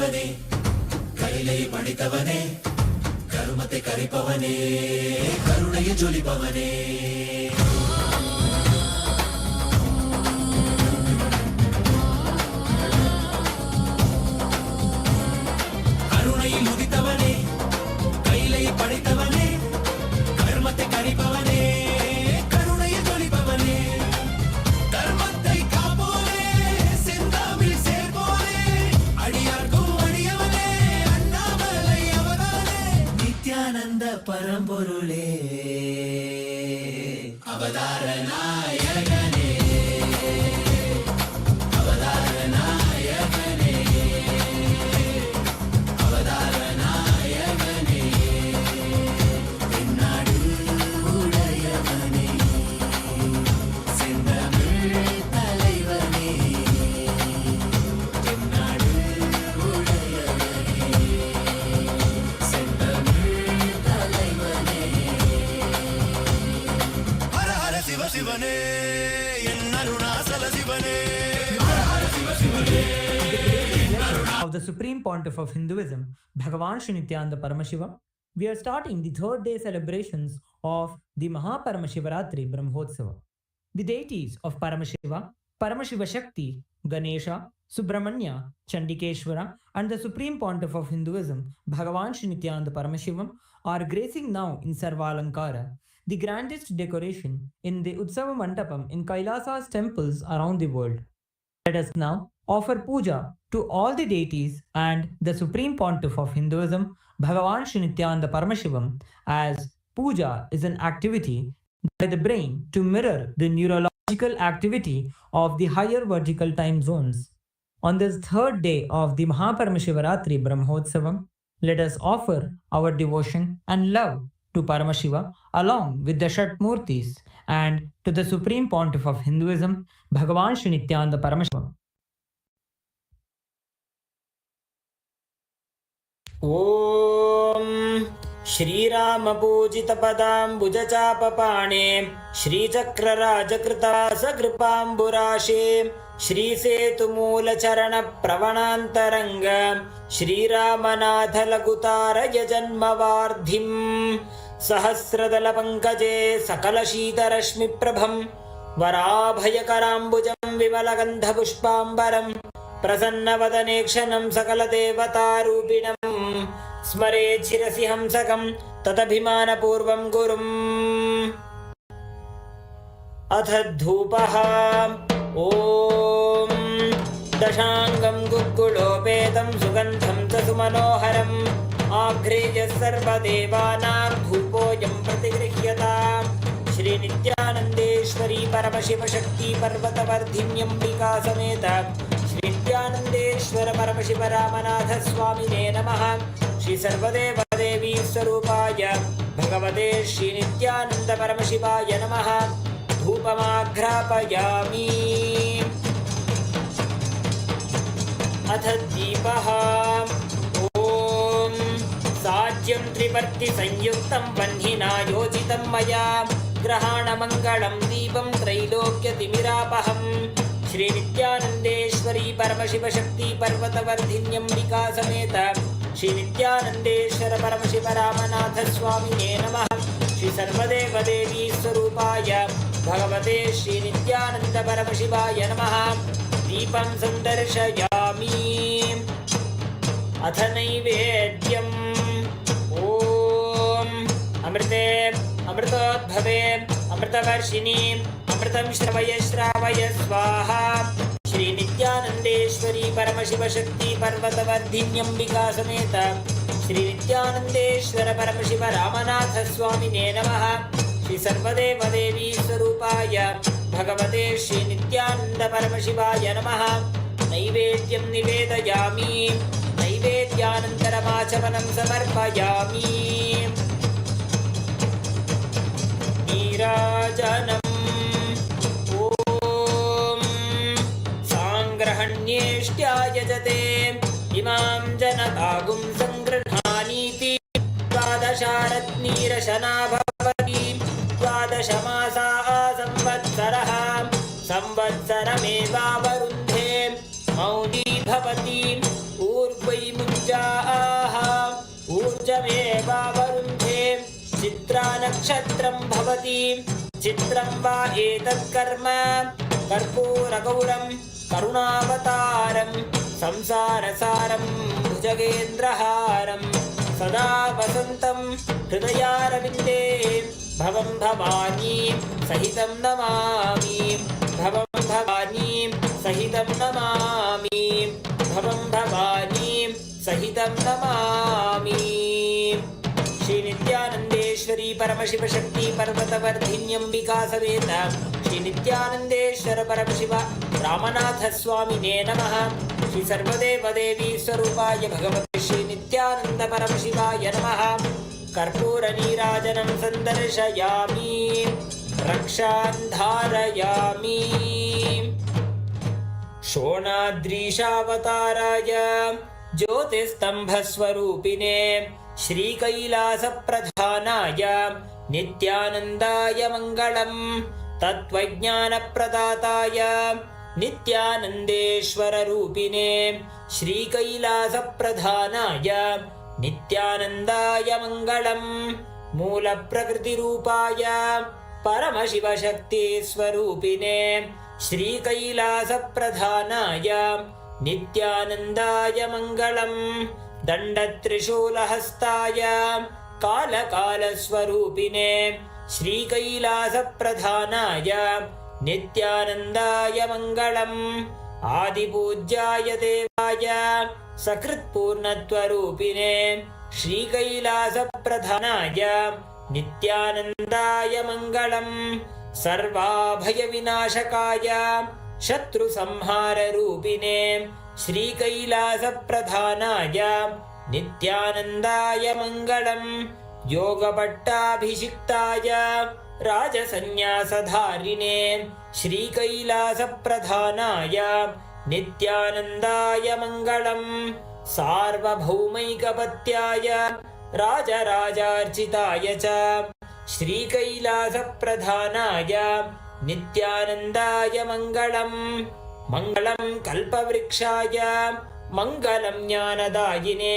ಮುದಿತವನೇ ಕೈಲೈ ಪಡಿತವನೇ ಕರುಮತೆ ಕರಿಪವನೇ ಕರುಣೆಯ ಜೊಲಿಪವನೇ ಕರುಣೈ ಮುದಿತವನೇ ಕೈಲೈ ಪಡಿತವನೇ ಕರುಮತೆ ಕರಿಪವನೇ ಕರುಣೆಯ ಜೊಲಿಪವನೇ ಧರ್ಮத்தை காப்போனே செந்தாமில் சேர்ப்போனே அடியார்க்கும் அடியவனே அண்ணாமலை அவதானே நித்யானந்த பரம்பொருளே அவதார நாயகனே அவதார நாயகனே அவதார நாயகனே தென்னாடு உடையவனே செந்தமிழ் தலைவனே தென்னாடு உடையவனே செந்தமிழ் தலைவனே ஹர ஹர சிவ சிவனே என் அருணாசல சிவனே ஹர ஹர சிவ சிவனே of the Supreme Pontiff of Hinduism, Bhagavan Sri Nithyananda Paramashiva, we are starting the third day celebrations of the Maha Paramashivaratri Brahmotsava. The deities of Paramashiva, Paramashiva Shakti, Ganesha, Subramanya, Chandikeshwara, and the Supreme Pontiff of Hinduism, Bhagavan Sri Nithyananda Paramashivam, are gracing now in Sarvalankara, the grandest decoration in the Utsava Mandapam in KAILASA'S temples around the world. Let us now offer puja to all the deities and the Supreme Pontiff of Hinduism, Bhagavan Sri Nithyananda Paramashivam, as puja is an activity by the brain to mirror the neurological activity of the higher vertical time zones. On this third day of the Maha Paramashivaratri Brahmotsavam, let us offer our devotion and love to Paramashiva along with the Shatmurtis and to the Supreme Pontiff of Hinduism, Bhagavan Sri Nithyananda Paramashivam. ॐ श्रीरामपूजितपदाम्बुजचापपाणे श्रीचक्रराजकृतासकृपाम्बुराशे श्रीसेतुमूलचरणप्रवणान्तरङ्ग श्रीरामनाथलघुतारय जन्मवार्धिम् सहस्रदलपङ्कजे सकलशीतरश्मिप्रभं वराभयकराम्बुजं विमलगन्धपुष्पाम्बरम् प्रसन्नवदने क्षणं सकलदेवतारूपिणम् स्मरे शिरसि हंसकं तदभिमानपूर्वं गुरुम् अथ धूपः ॐ दशाङ्गं गुग्गुलोपेतं सुगन्धं च सुमनोहरम् आघ्रेय सर्वदेवानां धूपोऽयं प्रतिगृह्यताम् श्रीनित्यानन्देश्वरी परमशिवशक्ति पर्वतवर्धिन्यम्बिका समेत श्रीनित्यानन्देश्वर परमशिव रामनाथ स्वामिने नमः। श्री सर्वदेवदेवी स्वरूपाय भगवते श्रीनित्यानन्द परमशिवाय नमः। धूपमाघ्रापयामि। अथ दीपः ॐ साज्यं त्रिवर्तिसंयुक्तं वह्निना योजितं मया ग्रहाणमङ्गलं दीपं त्रैलोक्यतिमिरापहम् श्रीनित्यानन्देश्वरी परमशिवशक्ति पर्वतवर्धिन्यम्बिका समेत श्रीनित्यानन्देश्वर परमशिव रामनाथ स्वामिने नमः। श्री सर्वदेवदेवी स्वरूपाय भगवते श्रीनित्यानन्द परमशिवाय नमः। दीपं सन्दर्शयामि। अथ नैवेद्यम् ॐ अमृते अमृतोद्भवे अमृतवर्षिणी अमृतं श्रवय श्रावय स्वाहा। श्रीनित्यानन्देश्वरी परमशिवशक्ति पर्वतवर्धिन्यम्बिका समेत श्रीनित्यानन्देश्वर परमशिव रामनाथ स्वामिने नमः। श्री सर्वदेवदेवी स्वरूपाय भगवते श्रीनित्यानन्द परमशिवाय नमः। नैवेद्यं निवेदयामि। नैवेद्यानन्तरमाचमनं समर्पयामि। नीराजनम् ॐ साङ्ग्रहण्येष्ट्यायजते इमां जनतागुं सङ्गृह्णानीति द्वादशारत्नीरशना भवति। द्वादशमासा संवत्सरः संवत्सरमेवावरुन्धे मौनी भवति। ऊर्ध्वै नक्षत्रं भवति चित्रं वा एतत्कर्म कर्पूरगौरं करुणावतारं संसारसारं भुजगेन्द्रहारं सदा वसन्तं हृदयारविन्दे भवं भवानी सहितं नमामि भवं भवानी सहितं नमामि भवं भवानी सहितं नमामि। श्री नित्यानंदेश्वरी परमशिव शक्ति पर्वतवर्धिन्यंबिका समेत श्री नित्यानंदेश्वर परमशिव रामनाथ स्वामिने नमः। श्री सर्वदेव देवी स्वरूपाय भगवते श्री नित्यानंद परमशिवाय नमः। कर्पूर नीराजनं संदर्शयामि रक्षां धारयामि। शोणाद्रीशावताराय ज्योतिस्तंभस्वरूपिणे श्रीकैलासप्रधानाय नित्यानन्दाय मङ्गलम्। तत्त्वज्ञानप्रदाताय नित्यानन्देश्वररूपिणे श्रीकैलासप्रधानाय नित्यानन्दाय मङ्गलम्। मूलप्रकृतिरूपाय परमशिवशक्तिस्वरूपिणे श्रीकैलासप्रधानाय नित्यानन्दाय मङ्गलम्। दण्डत्रिशूलहस्ताय कालकालस्वरूपिणे श्रीकैलासप्रधानाय नित्यानन्दाय मङ्गलम्। आदिपूज्याय देवाय सकृत्पूर्णत्वरूपिणे श्रीकैलासप्रधानाय नित्यानन्दाय मङ्गलम्। सर्वाभयविनाशकाय शत्रुसंहाररूपिणे श्रीकैलासप्रधानाय नित्यानन्दाय मङ्गलम्। योगपट्टाभिषिक्ताय राजसन्न्यासधारिणे श्रीकैलासप्रधानाय नित्यानन्दाय मङ्गलम्। सार्वभौमैकपत्याय राजराजार्चिताय च श्रीकैलासप्रधानाय नित्यानन्दाय मङ्गलम्। मङ्गलं कल्पवृक्षाय मङ्गलं ज्ञानदायिने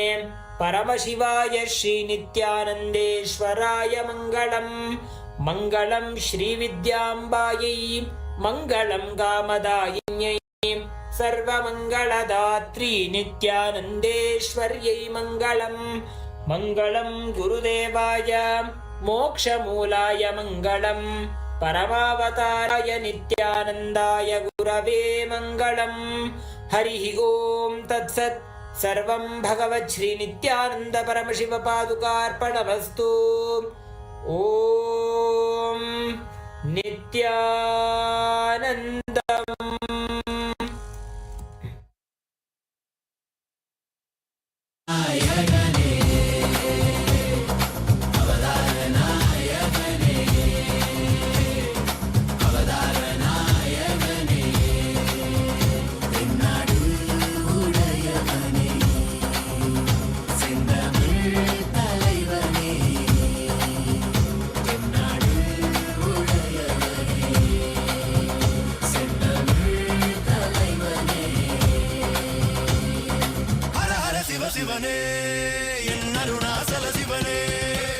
परमशिवाय श्रीनित्यानन्देश्वराय मङ्गलम्। मङ्गलं श्रीविद्याम्बायै मङ्गलं कामदायिन्यै सर्वमङ्गलदात्री नित्यानन्देश्वर्यै मङ्गलम्। मङ्गलं गुरुदेवाय मोक्षमूलाय मङ्गलम्। परमावताराय नित्यानन्दाय गुरवे मङ्गलम्। हरिः ॐ तत्सत्। सर्वं भगवत् श्री नित्यानन्द परमशिव पादुकार्पणमस्तु। ॐ नित्यानन्दम्। சிவனே என் அருணாசல சிவனே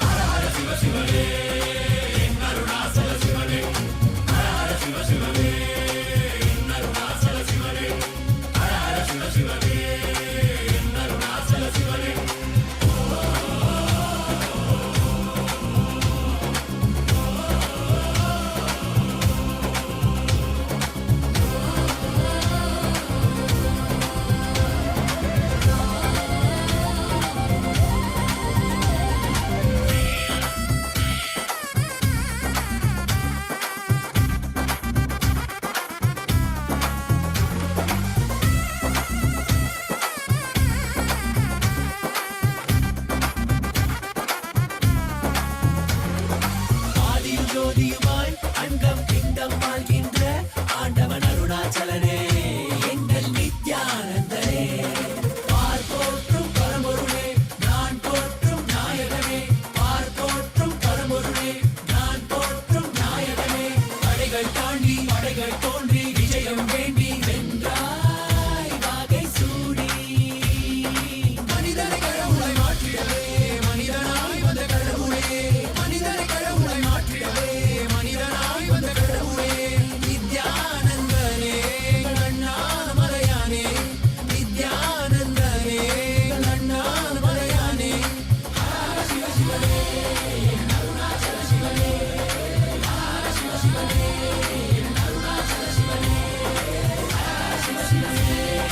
ஹர ஹர சிவ சிவனே என் அருணாசல சிவனே ஹர ஹர சிவ சிவனே என் அருணாசல சிவனே ஹர ஹர சிவ சிவனே என் அருணாசல சிவனே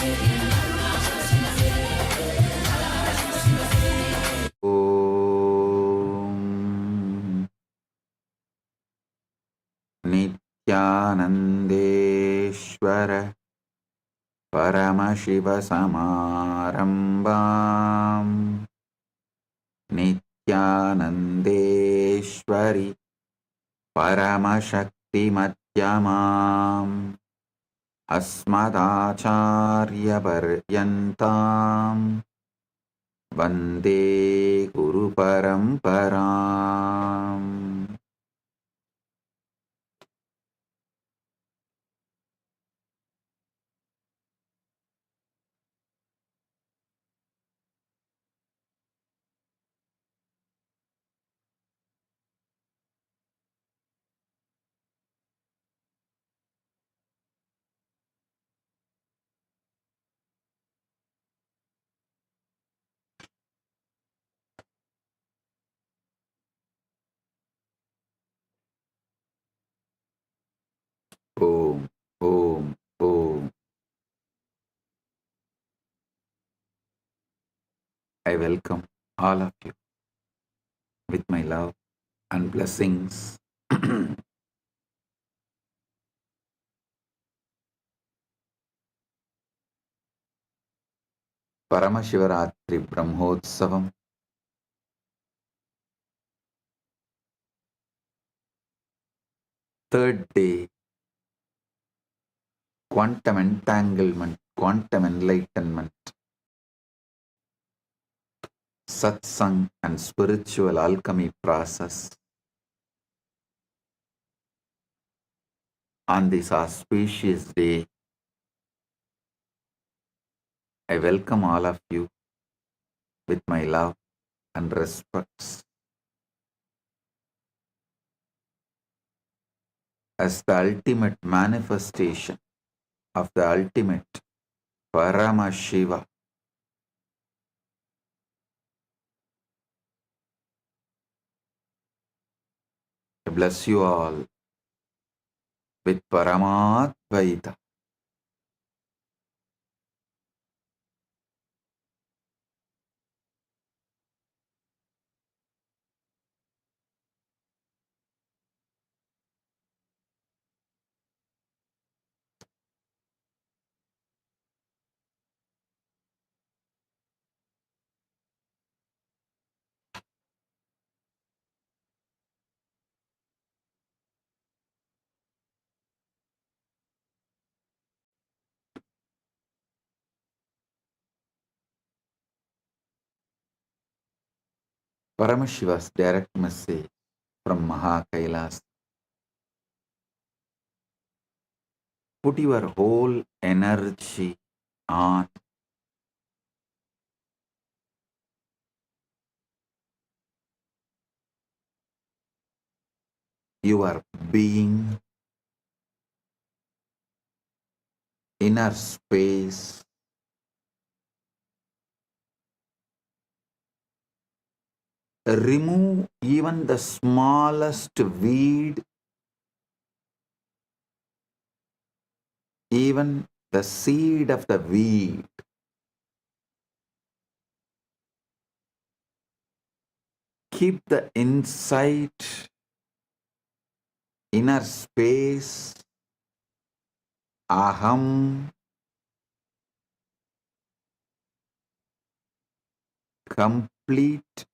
Om Nithyanandeshwara Paramashiva Samarambam Nithyanandeshwari Paramashakti Madhyamam Asmadacharya Paryantam Vande Guru Paramparam. Om, Om, Om. I welcome all of you with my love and blessings. Paramashivaratri Brahmotsavam, third day, quantum entanglement, quantum enlightenment, Satsang and spiritual alchemy process. On this auspicious day, I welcome all of you with my love and respects. As the ultimate manifestation of the ultimate Paramashiva, I bless you all with Paramadvaita. Paramashiva's direct message from Maha Kailas. Put your whole energy on your being, inner space, remove even the smallest weed, even the seed of the weed. Keep the insight, inner space, aham, complete,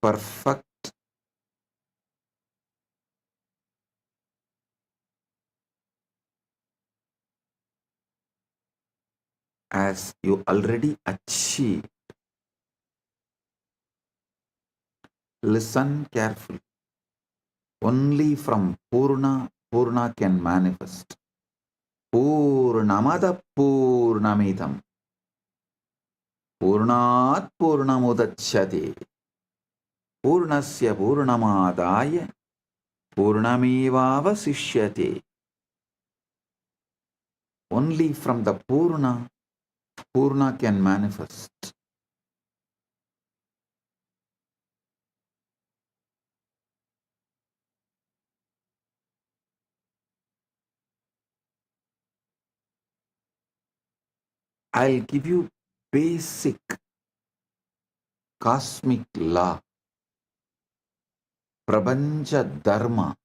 perfect, as you already achieved. Listen carefully. Only from Purna, Purna can manifest. Purnamada Purnamidam. Purnat Purnamudachyate. Purnasya Purnamadaya. Purnamevavasishyate. Only from the Purna, Purna can manifest. I'll give you basic cosmic law, Prabanja Dharma.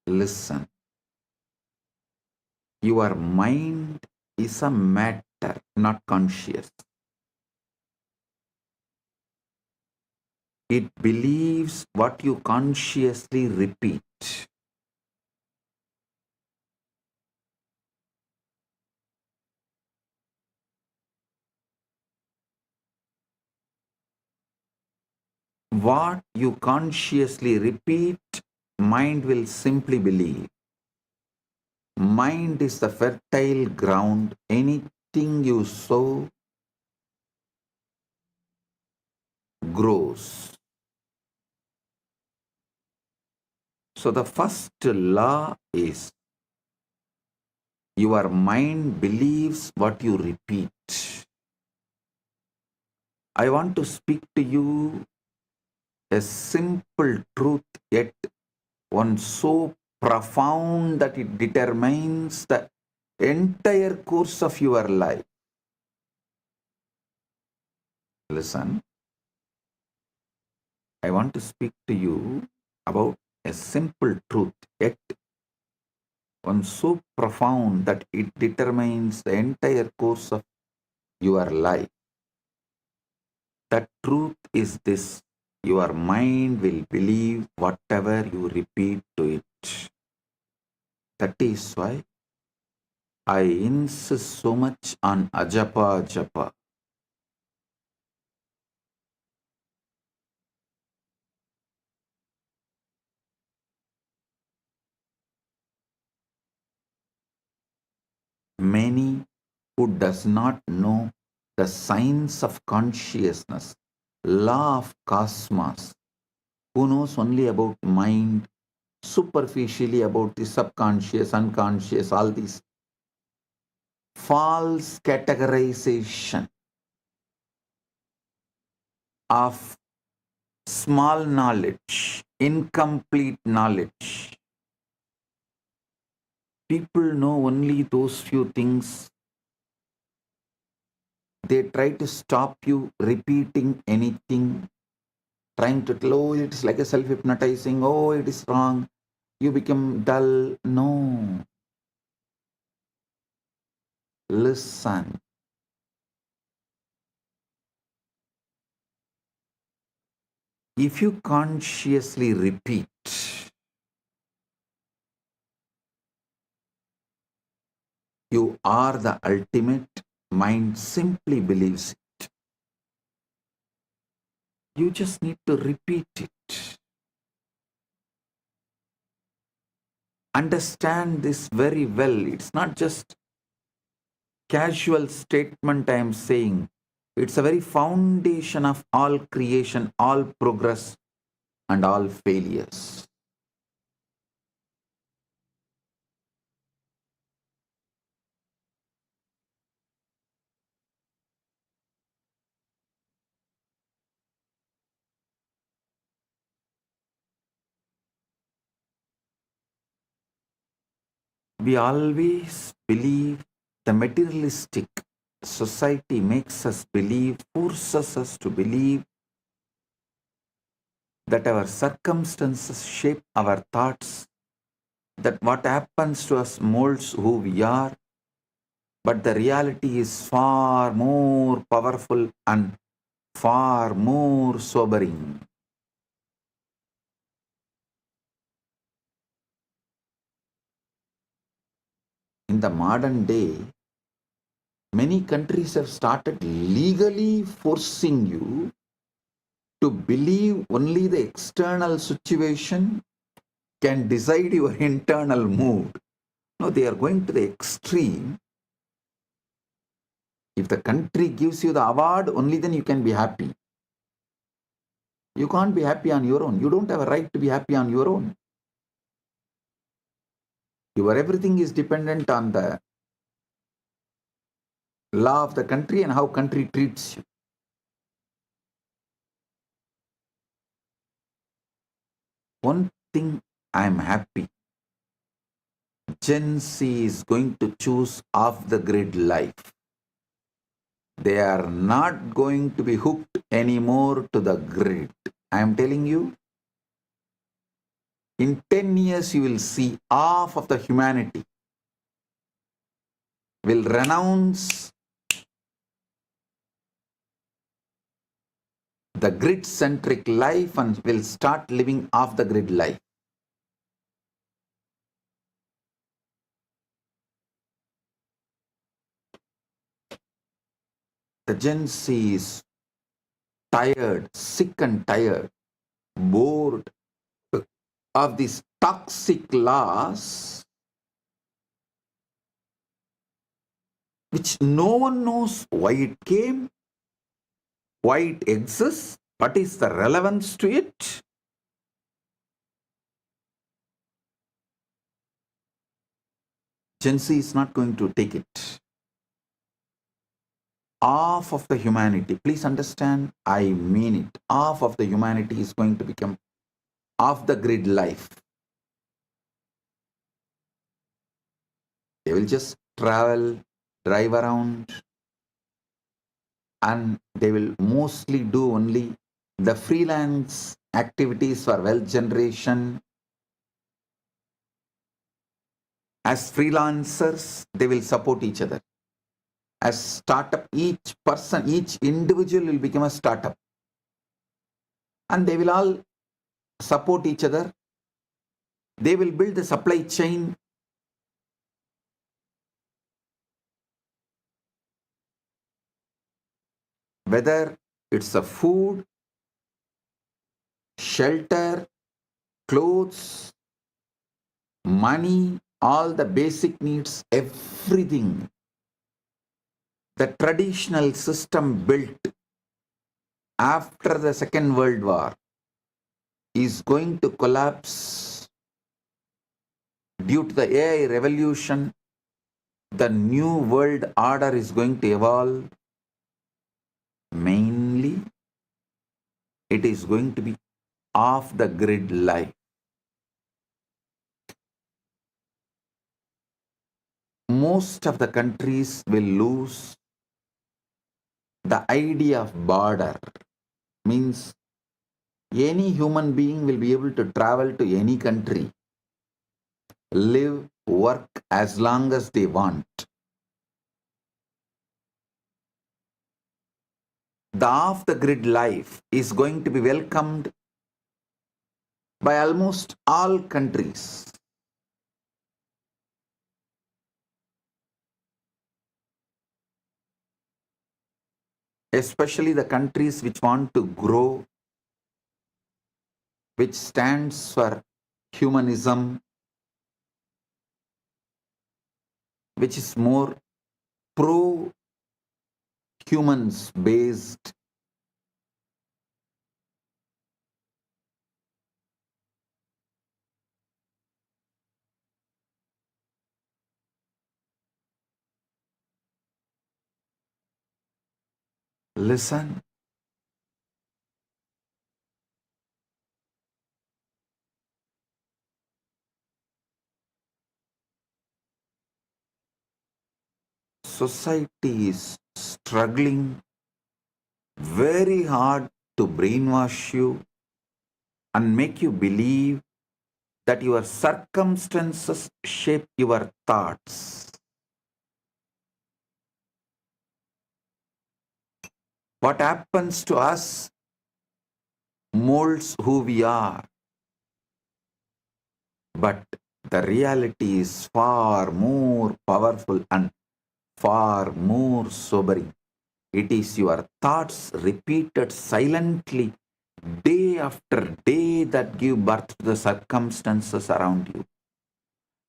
Listen, your mind is a matter, not conscious. It believes what you consciously repeat. What you consciously repeat, mind will simply believe. Mind is the fertile ground. Anything you sow grows. So the first law is your mind believes what you repeat. I want to speak to you a simple truth, yet one so profound that it determines the entire course of your life. Listen, I want to speak to you about a simple truth, yet one so profound that it determines the entire course of your life. The truth is this: your mind will believe whatever you repeat to it. That is why I insist so much on ajapa japa. Many who does not know the science of consciousness, law of cosmos, who knows only about mind, superficially about the subconscious, unconscious, all these false categorization of small knowledge, incomplete knowledge. People know only those few things. They try to stop you repeating anything, trying to tell, oh, it's like a self-hypnotizing, oh, it is wrong, you become dull. No. Listen. If you consciously repeat, you are the ultimate, mind simply believes it. You just need to repeat it. Understand this very well. It's not just casual statement I am saying. It's a very foundation of all creation, all progress, and all failures. We always believe the materialistic society makes us believe, forces us to believe that our circumstances shape our thoughts, that what happens to us molds who we are, but the reality is far more powerful and far more sobering. In the modern day, many countries have started legally forcing you to believe only the external situation can decide your internal mood. No, they are going to the extreme. If the country gives you the award, only then you can be happy. You can't be happy on your own. You don't have a right to be happy on your own. Your everything is dependent on the law of the country and how country treats you. One thing I am happy, Gen Z is going to choose off-the-grid life. They are not going to be hooked anymore to the grid. I am telling you, in 10 years you will see half of the humanity will renounce the grid-centric life and will start living off-the-grid life. The Gen Z is tired, sick and tired, bored of these toxic laws which no one knows why it came, why it exists, what is the relevance to it. Gen Z is not going to take it. Half of the humanity, please understand, I mean it, half of the humanity is going to become off the grid life. They will just travel, drive around, and they will mostly do only the freelance activities for wealth generation. As freelancers, they will support each other. As startup, each person, each individual will become a startup. And they will all support each other. They will build the supply chain. Whether it's a food, shelter, clothes, money, all the basic needs, everything. The traditional system built after the Second World War is going to collapse due to the AI revolution. The new world order is going to evolve. Mainly, it is going to be off the grid life. Most of the countries will lose the idea of border. Means any human being will be able to travel to any country, live, work as long as they want. The off-the-grid life is going to be welcomed by almost all countries. Especially the countries which want to grow, which stands for humanism, which is more pro-humans based. Listen, society is struggling very hard to brainwash you and make you believe that your circumstances shape your thoughts. What happens to us molds who we are. But the reality is far more powerful and far more sobering. It is your thoughts repeated silently day after day that give birth to the circumstances around you.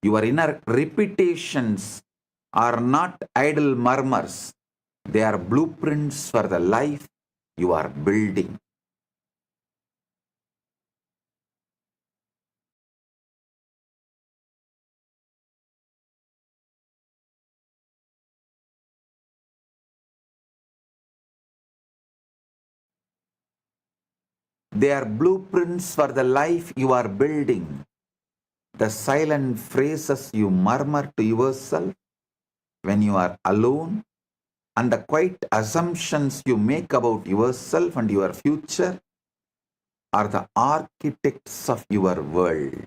Your inner repetitions are not idle murmurs. They are blueprints for the life you are building. They are blueprints for the life you are building. the silent phrases you murmur to yourself when you are alone, and the quiet assumptions you make about yourself and your future are the architects of your world.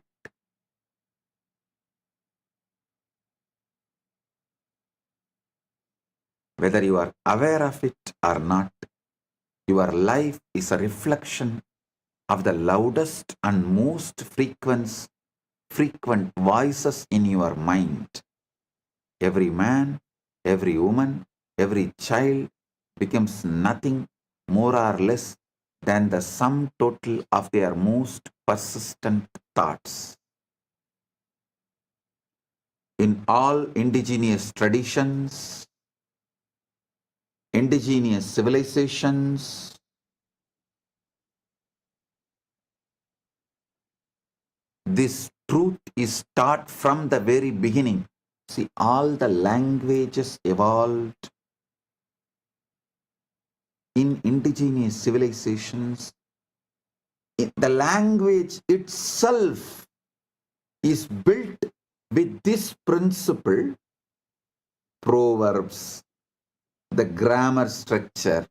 Whether you are aware of it or not, your life is a reflection of the loudest and most frequent voices in your mind. Every man, every woman, every child becomes nothing more or less than the sum total of their most persistent thoughts. In all indigenous traditions, indigenous civilizations, this truth is taught from the very beginning. See, all the languages evolved in indigenous civilizations. The language itself is built with this principle: proverbs, the grammar structure,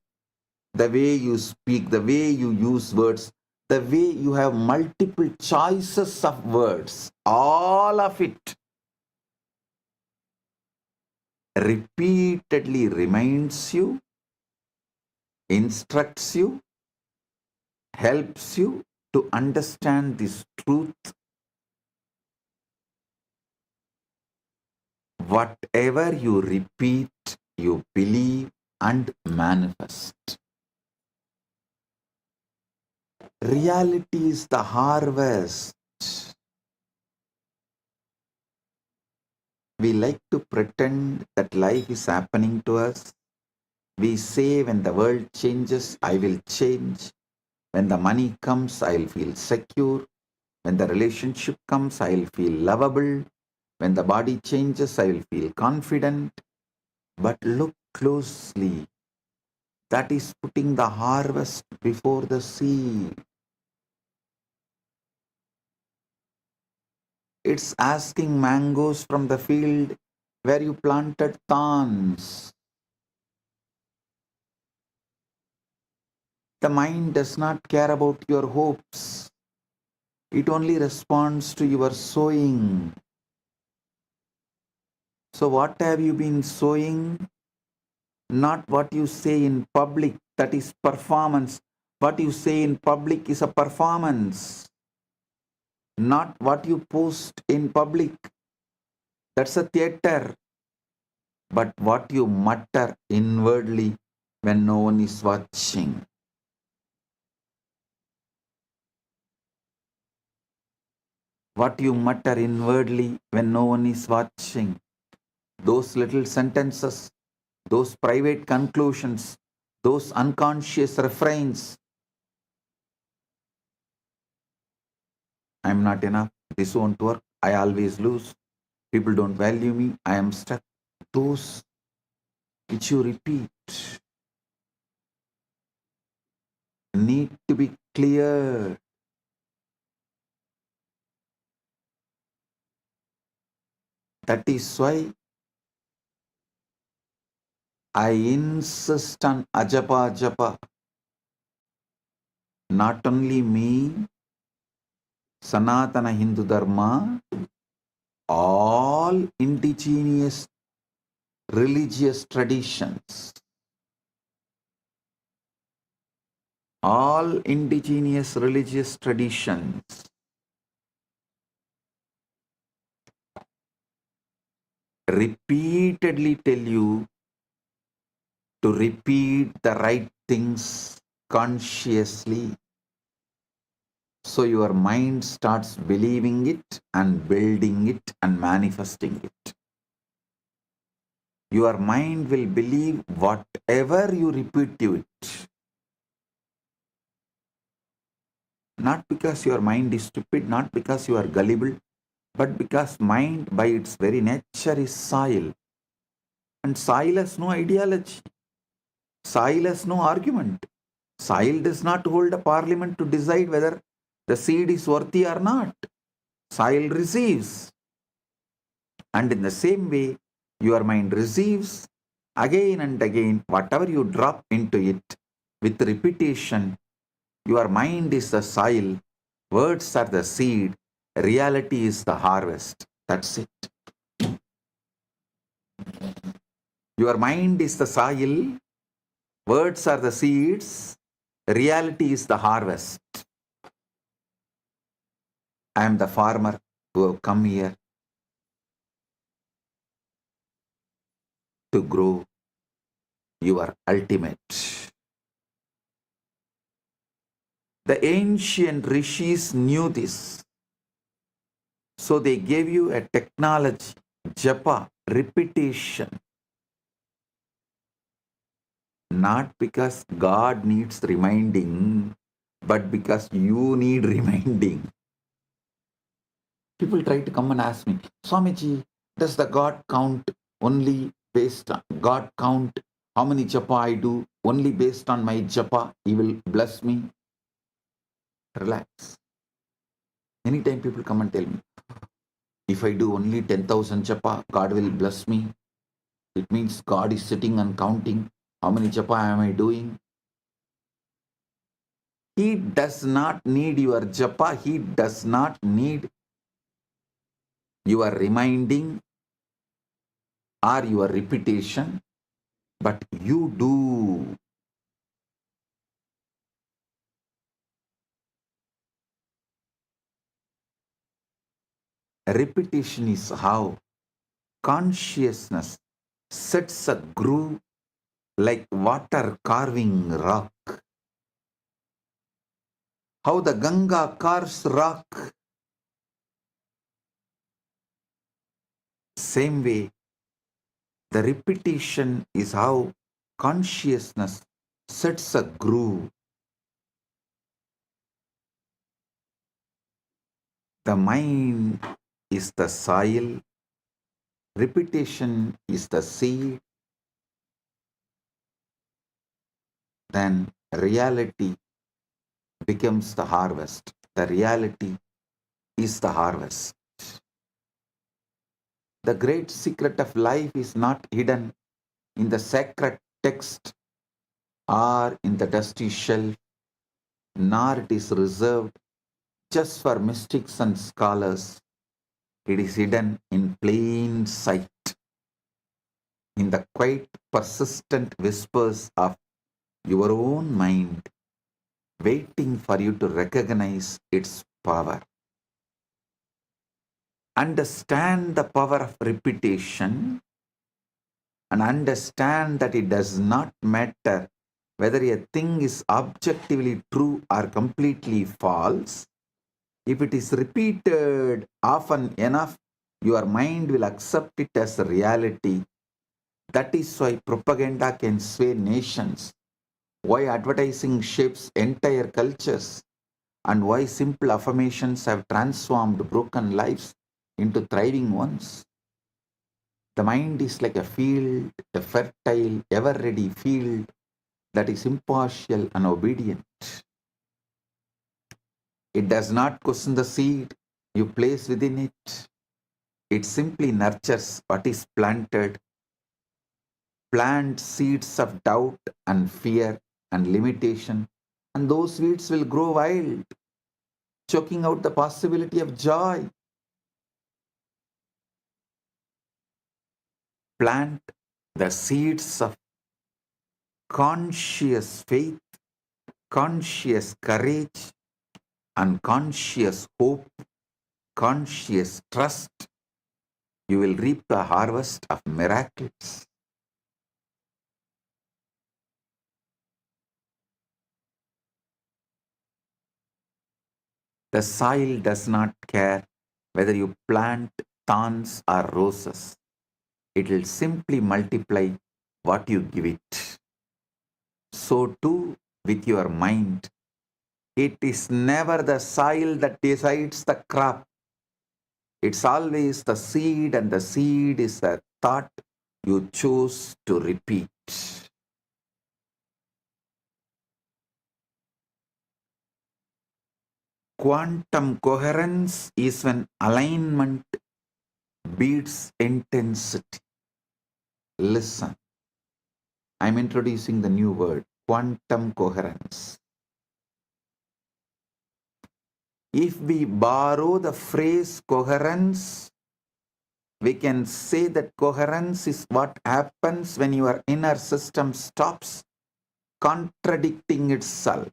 the way you speak, the way you use words, the way you have multiple choices of words, all of it repeatedly reminds you, instructs you, helps you to understand this truth. Whatever you repeat, you believe and manifest. Reality is the harvest. We like to pretend that life is happening to us. We say, when the world changes, I will change. When the money comes, I'll feel secure. When the relationship comes, I'll feel lovable. When the body changes, I'll feel confident. But look closely. That is putting the harvest before the seed. It's asking mangoes from the field where you planted thorns. The mind does not care about your hopes. It only responds to your sowing. So what have you been sowing? Not what you say in public, that is performance. What you say in public is a performance. Not what you post in public, that's a theater. But what you mutter inwardly when no one is watching. What you mutter inwardly when no one is watching. Those little sentences, those private conclusions, those unconscious refrains. I'm not enough, this won't work, I always lose, people don't value me, I am stuck. Those which you repeat need to be cleared. That is why I insist on ajapa japa. Not only me, Sanatana Hindu Dharma, all indigenous religious traditions, all indigenous religious traditions repeatedly tell you to repeat the right things consciously. So your mind starts believing it and building it and manifesting it. Your mind will believe whatever you repeat to it. Not because your mind is stupid, not because you are gullible, but because mind by its very nature is soil. And soil has no ideology. Soil has no argument. Soil does not hold a parliament to decide whether the seed is worthy or not. soil receives. And in the same way, your mind receives again and again whatever you drop into it with repetition. Your mind is the soil, words are the seed, reality is the harvest. That's it. Your mind is the soil, words are the seeds, reality is the harvest. I am the farmer who have come here to grow your ultimate. The ancient rishis knew this. So they gave you a technology, japa, repetition. Not because God needs reminding, but because you need reminding. People try to come and ask me, Swamiji, does the God count only based on God count how many japa I do? Only based on my japa, He will bless me. Relax. Anytime people come and tell me, if I do only 10,000 japa, God will bless me. It means God is sitting and counting how many japa am I doing. He does not need your japa. He does not need your reminding or your repetition, but you do. Repetition is how consciousness sets a groove like water carving rock. How the Ganga carves rock. Same way, the repetition is how consciousness sets a groove. The mind is the soil, repetition is the seed, then reality becomes the harvest. The reality is the harvest. The great secret of life is not hidden in the sacred text or in the dusty shelf, nor it is reserved just for mystics and scholars. It is hidden in plain sight, in the quiet, persistent whispers of your own mind, waiting for you to recognize its power. Understand the power of repetition and understand that it does not matter whether a thing is objectively true or completely false. If it is repeated often enough, your mind will accept it as a reality. That is why propaganda can sway nations, why advertising shapes entire cultures, and why simple affirmations have transformed broken lives into thriving ones. The mind is like a field, a fertile, ever-ready field that is impartial and obedient. It does not question the seed you place within it. It simply nurtures what is planted. Plant seeds of doubt and fear and limitation, and those weeds will grow wild, choking out the possibility of joy. Plant the seeds of conscious faith, conscious courage, and conscious hope, conscious trust. You will reap the harvest of miracles. The soil does not care whether you plant thorns or roses. It will simply multiply what you give it. So too with your mind. It is never the soil that decides the crop. It's always the seed, and the seed is the thought you choose to repeat. Quantum coherence is when alignment beats intensity. Listen, I'm introducing the new word, quantum coherence. If we borrow the phrase coherence, we can say that coherence is what happens when your inner system stops contradicting itself.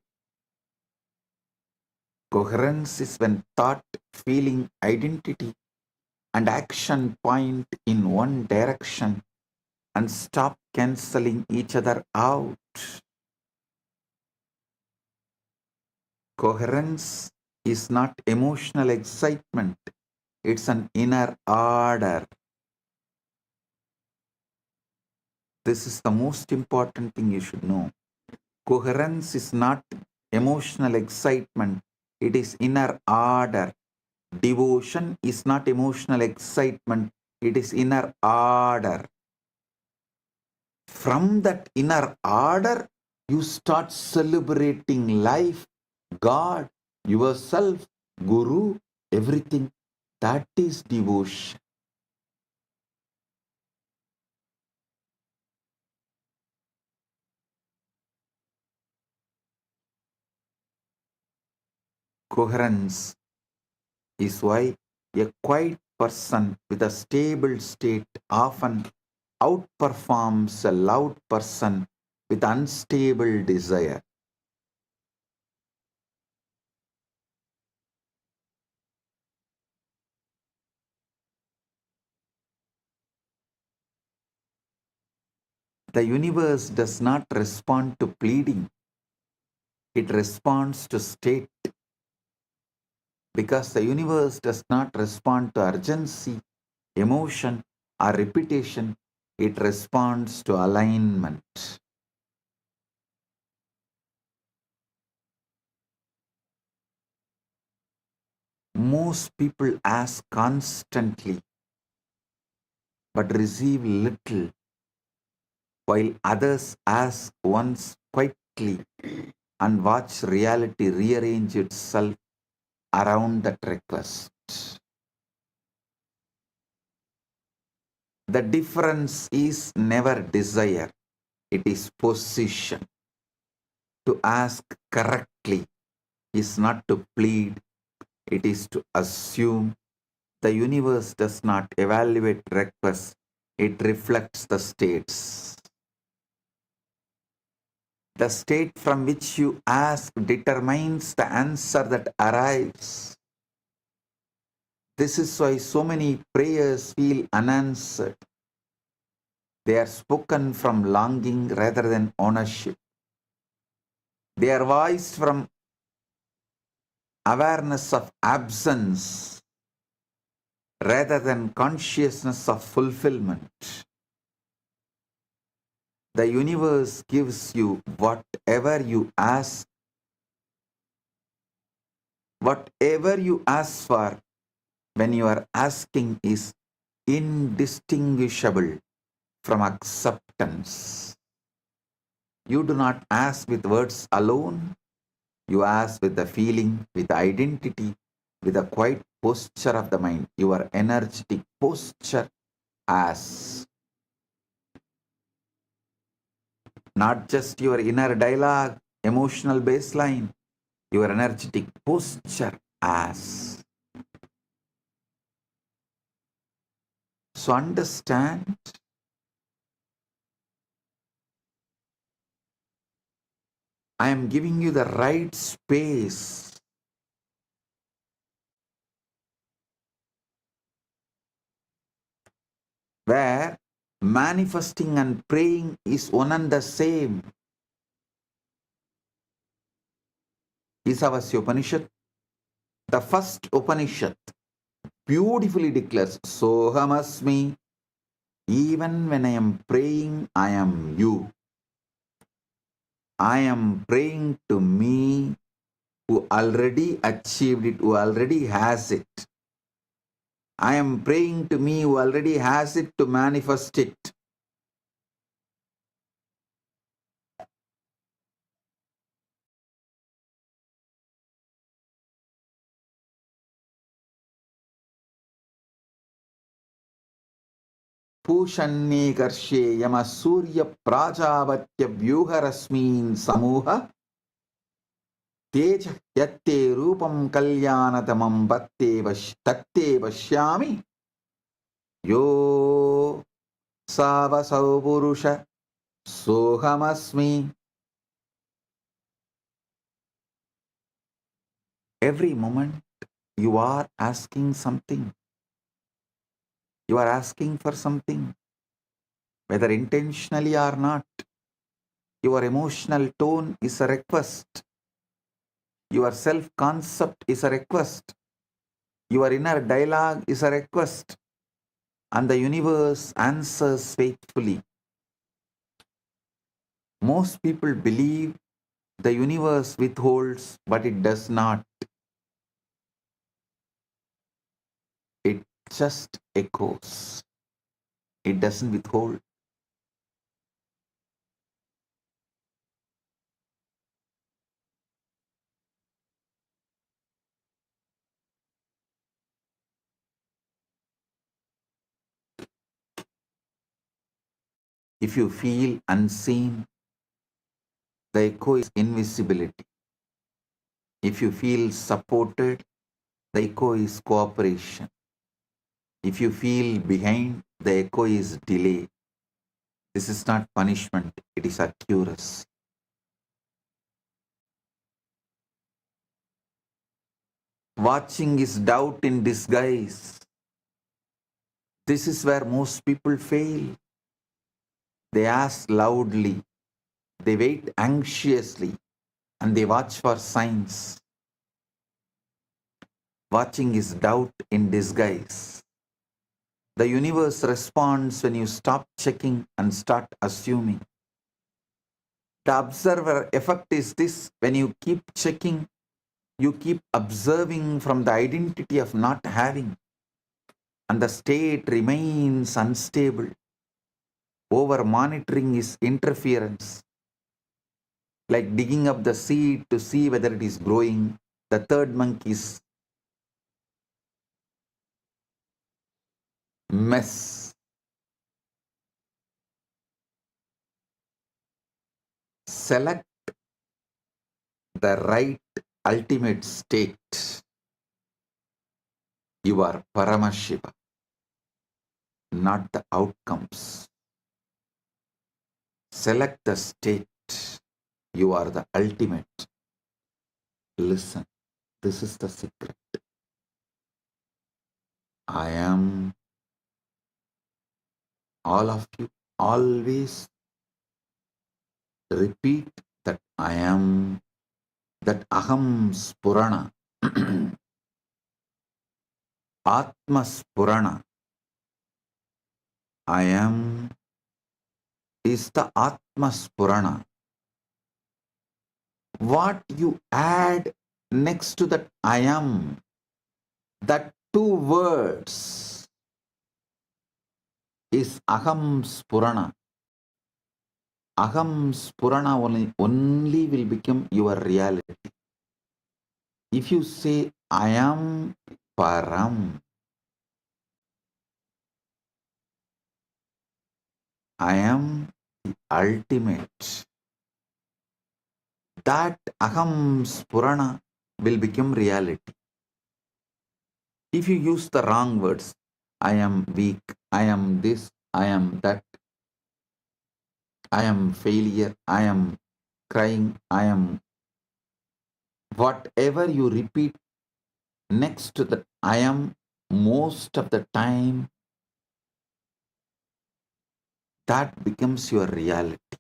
Coherence is when thought, feeling, identity, and action point in one direction and stop cancelling each other out. Coherence is not emotional excitement, it's an inner order. This is the most important thing you should know. Coherence is not emotional excitement, it is inner order. Devotion is not emotional excitement, it is inner order. From that inner order, you start celebrating life, God, yourself, Guru, everything. That is devotion. Coherence is why a quiet person with a stable state often outperforms a loud person with unstable desire. The universe does not respond to pleading, it responds to state. Because the universe does not respond to urgency, emotion, or repetition, it responds to alignment. Most people ask constantly but receive little, while others ask once quietly and watch reality rearrange itself around that request. The difference is never desire, it is position. To ask correctly is not to plead, it is to assume. The universe does not evaluate requests, it reflects the states. The state from which you ask determines the answer that arrives. This is why so many prayers feel unanswered. They are spoken from longing rather than ownership. They are voiced from awareness of absence rather than consciousness of fulfillment. The universe gives you whatever you ask. Whatever you ask for when you are asking is indistinguishable from acceptance. You do not ask with words alone. You ask with the feeling, with the identity, with the quiet posture of the mind. Your energetic posture as not just your inner dialogue, emotional baseline, your energetic posture as. So understand, I am giving you the right space where manifesting and praying is one and the same. Isavasya Upanishad, the first Upanishad, beautifully declares, Sohamasmi, even when I am praying, I am you. I am praying to me who already achieved it, who already has it. I am praying to me who already has it to manifest it. Pushanne karshe yama surya prajavatya vyuharasmin samuha teja yatte rupam kalyanatamam tatte vashyami yo savasau purusha sohamasmi. Every moment you are asking something. You are asking for something, whether intentionally or not. Your emotional tone is a request. Your self-concept is a request. Your inner dialogue is a request. And the universe answers faithfully. Most people believe the universe withholds, but it does not. It just echoes. It doesn't withhold. If you feel unseen, the echo is invisibility. If you feel supported, the echo is cooperation. If you feel behind, the echo is delay. This is not punishment, it is accuracy. Watching is doubt in disguise. This is where most people fail. They ask loudly, they wait anxiously, and they watch for signs. Watching is doubt in disguise. The universe responds when you stop checking and start assuming. The observer effect is this: when you keep checking, you keep observing from the identity of not having, and the state remains unstable. Over monitoring is interference, like digging up the seed to see whether it is growing. The third monkey's mess. Select the right ultimate state. You are Paramashiva, not the outcomes. Select the state. You are the ultimate. Listen, this is the secret. I am. All of you always repeat that I am, that Aham Spurana, Atma Spurana. I am is the Atma Spurana. What you add next to that I am, that two words is Aham Spurana. Aham Spurana only will become your reality. If you say I am Param, I am the ultimate, that Aham Spurana will become reality. If you use the wrong words, I am weak, I am this, I am that, I am failure, I am crying, I am, whatever you repeat next to that I am, most of the time, that becomes your reality.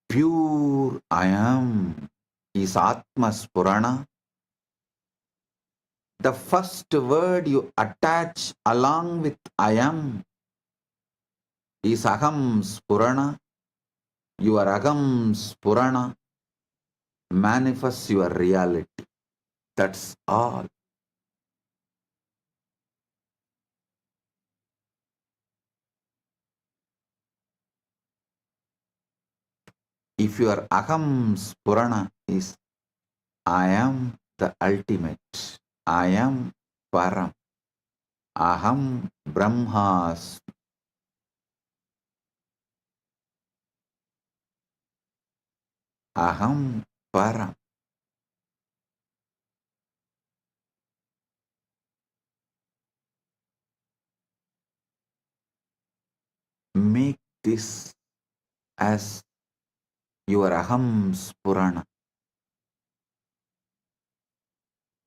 Pure I am is Atma Spurana. The first word you attach along with I am is Aham Spurana. Your Aham Spurana manifests your reality. That's all. If your Aham Spurana is I am the ultimate, I am Param, Aham Brahmas. Aham Param. Make this as your Aham Spurana.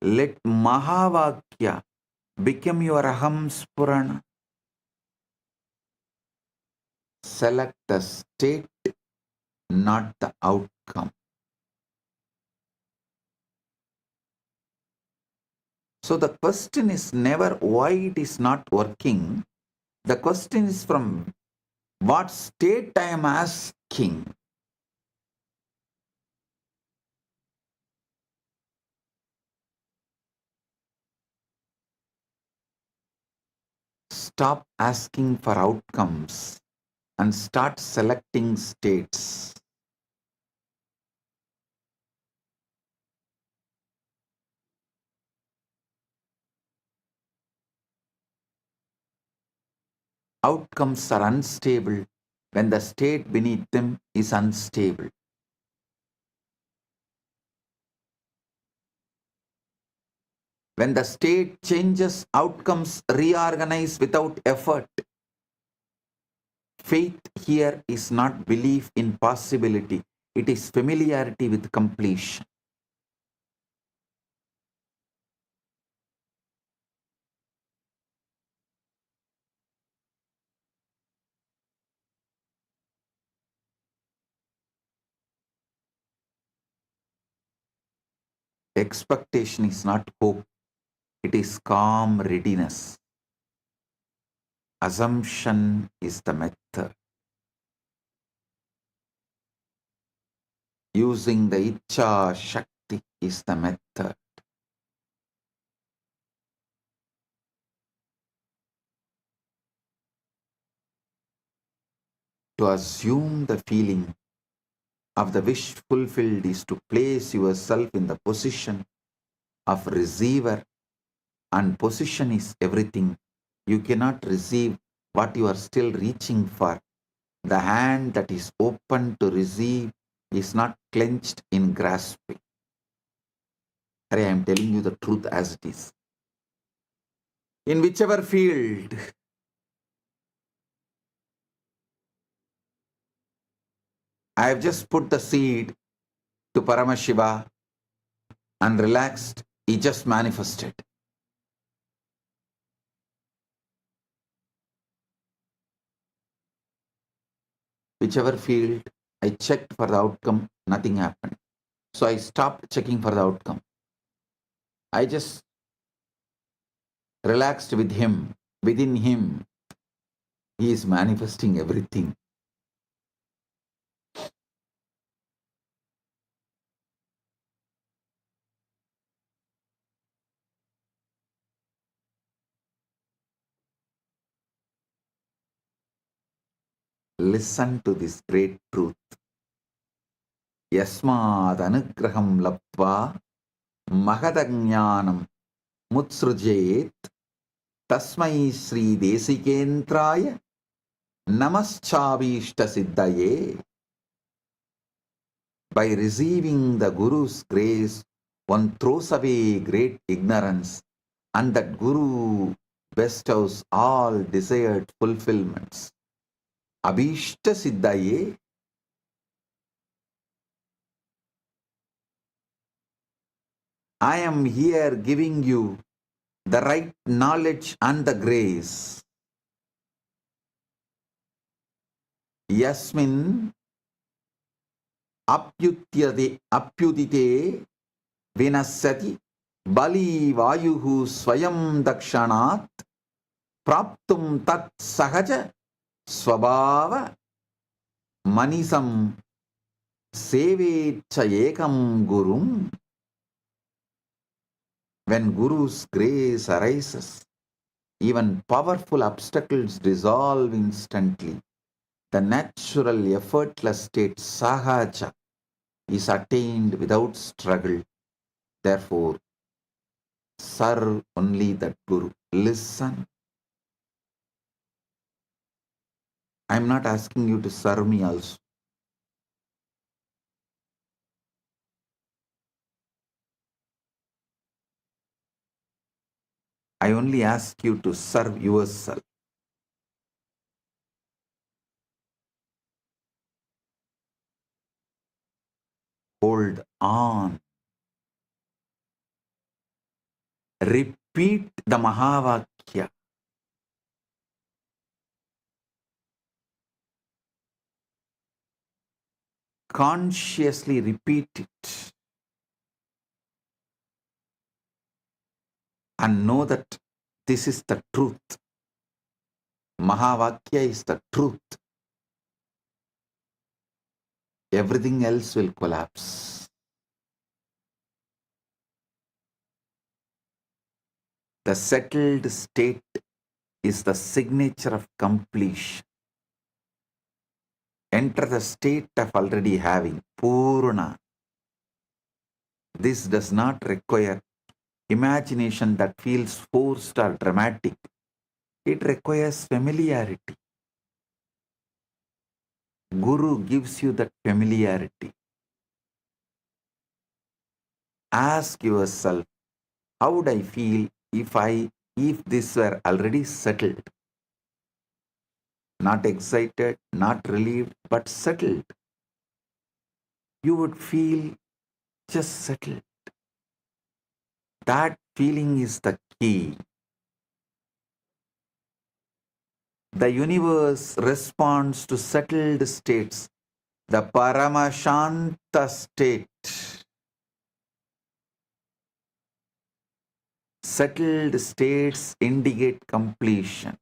Let Mahavakya become your Aham Spurana. Select the state, not the outcome. So the question is never why it is not working. The question is from what state I am asking. Stop asking for outcomes and start selecting states. Outcomes are unstable when the state beneath them is unstable. When the state changes, outcomes reorganize without effort. Faith here is not belief in possibility, it is familiarity with completion. Expectation is not hope, it is calm readiness. Assumption is the method. Using the Icha Shakti is the method. To assume the feeling of the wish fulfilled is to place yourself in the position of receiver, and position is everything. You cannot receive what you are still reaching for. The hand that is open to receive is not clenched in grasping. I am telling you the truth as it is. In whichever field, I have just put the seed to Paramashiva and relaxed, he just manifested. Whichever field, I checked for the outcome, nothing happened. So I stopped checking for the outcome. I just relaxed with him. Within him, he is manifesting everything. Listen to this great truth. Yasmad anugraham labdva mahadajnanam mutsrujet tasmai Sri Desikentraya namaschavishta siddhaye. By receiving the Guru's grace, one throws away great ignorance, and that Guru bestows all desired fulfillments. Abhishta siddhaye. I am here giving you the right knowledge and the grace. Yasmin apyudite vinasati bali vayuhu swayam dakshanat praptum tat sahaja swabhava manisam sevecha ekam gurum. When Guru's grace arises, even powerful obstacles dissolve instantly. The natural, effortless state sahaja is attained without struggle. Therefore, serve only that Guru. Listen I am not asking you to serve me also. I only ask you to serve yourself. Hold on. Repeat the Mahavakya. Consciously repeat it and know that this is the truth. Mahavakya is the truth. Everything else will collapse. The settled state is the signature of completion. Enter the state of already having, Purna. This does not require imagination that feels forced or dramatic. It requires familiarity. Guru gives you that familiarity. Ask yourself, how would I feel if this were already settled? Not excited, not relieved, but settled. You would feel just settled. That feeling is the key. The universe responds to settled states, the Paramashanta state. Settled states indicate completion.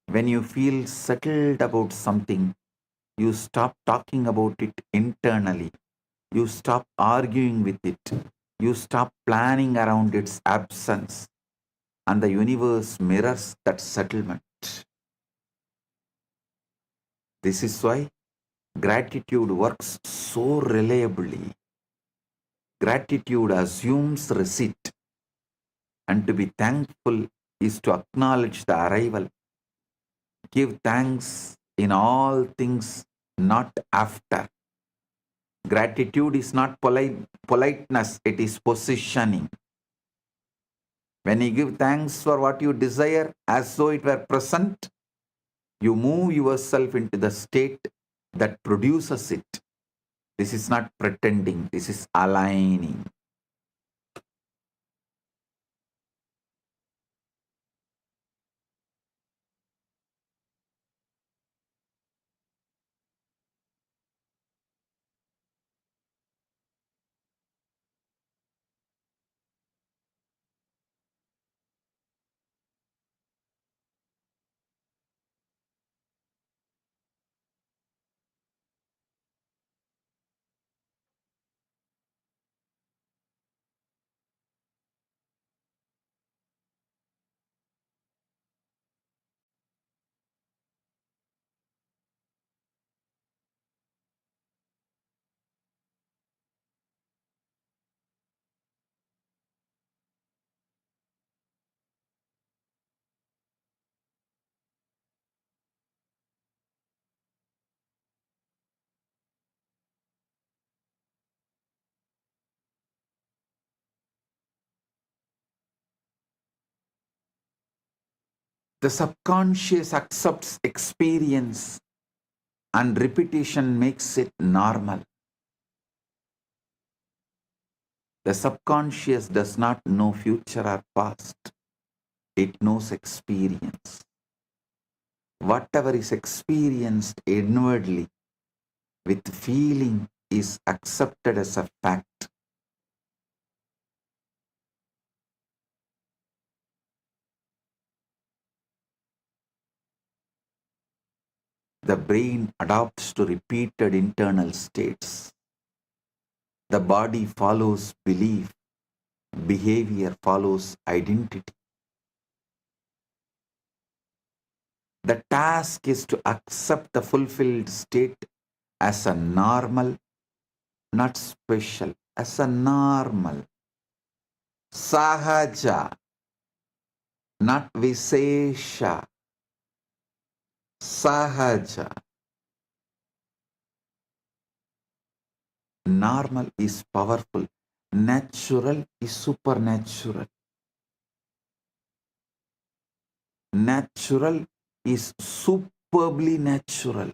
When you feel settled about something, you stop talking about it internally. You stop arguing with it. You stop planning around its absence. And the universe mirrors that settlement. This is why gratitude works so reliably. Gratitude assumes receipt. And to be thankful is to acknowledge the arrival. Give thanks in all things, not after. Gratitude is not politeness, it is positioning. When you give thanks for what you desire as though it were present, you move yourself into the state that produces it. This is not pretending, this is aligning. The subconscious accepts experience and repetition makes it normal. The subconscious does not know future or past. It knows experience. Whatever is experienced inwardly with feeling is accepted as a fact. The brain adapts to repeated internal states. The body follows belief. Behavior follows identity. The task is to accept the fulfilled state as a normal, not special, as a normal. Sahaja, not Visesha. sahaja. Normal is powerful. Natural is supernatural. Natural is superbly natural.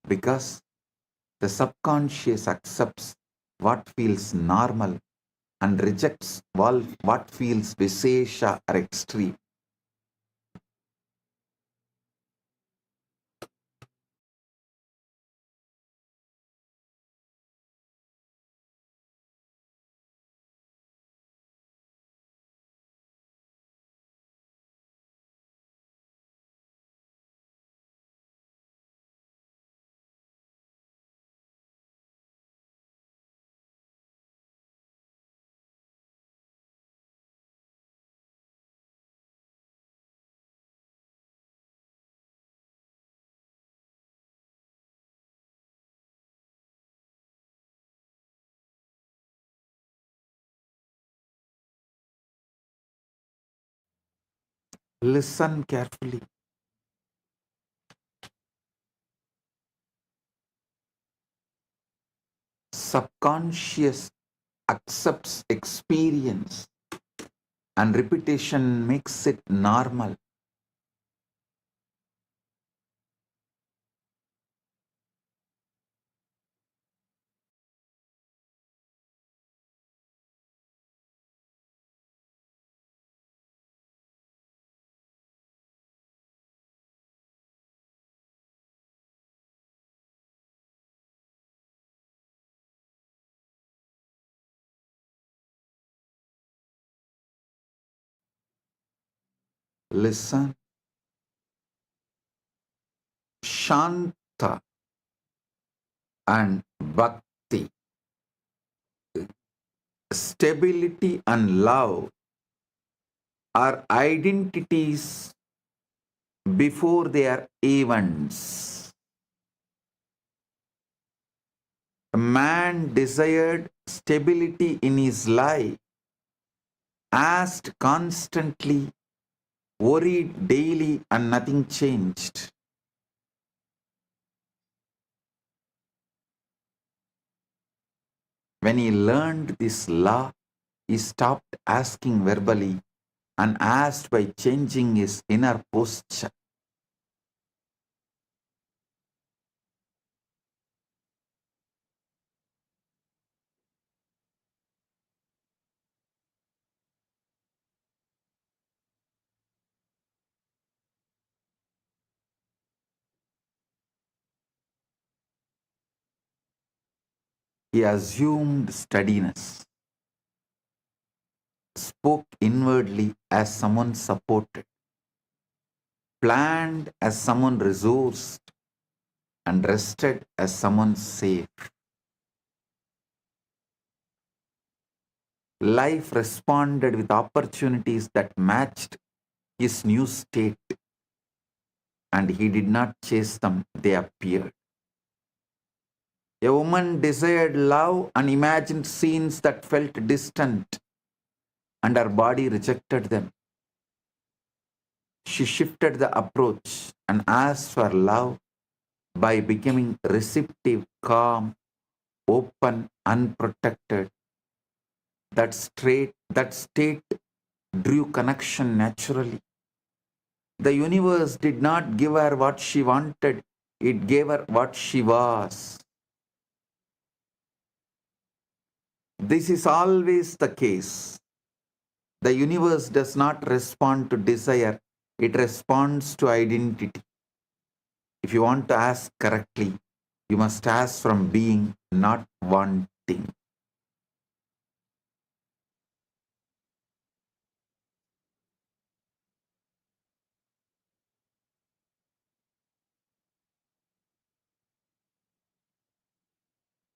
Because the subconscious accepts what feels normal and rejects what feels visesha or extreme. Listen carefully. Subconscious accepts experience and repetition makes it normal. Listen. Shanta and bhakti. Stability and love are identities before they are events. A man desired stability in his life, asked constantly, worried daily, and nothing changed. When he learned this law, he stopped asking verbally and asked by changing his inner posture. He assumed steadiness, spoke inwardly as someone supported, planned as someone resourced, and rested as someone safe. Life responded with opportunities that matched his new state, and he did not chase them, they appeared. A woman desired love and imagined scenes that felt distant, and her body rejected them. She shifted the approach and asked for love by becoming receptive, calm, open, unprotected. That state drew connection naturally. The universe did not give her what she wanted, it gave her what she was. This is always the case. The universe does not respond to desire, it responds to identity. If you want to ask correctly, you must ask from being, not wanting.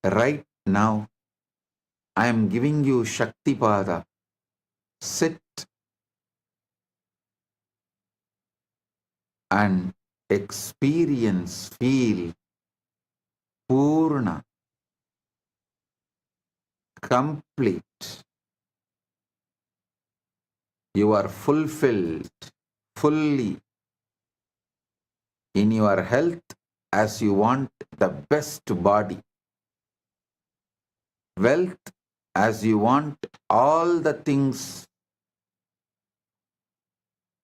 Right now, I am giving you Shaktipada. Sit and experience, feel Purna, complete, You are fulfilled fully in your health as you want the best body, wealth as you want all the things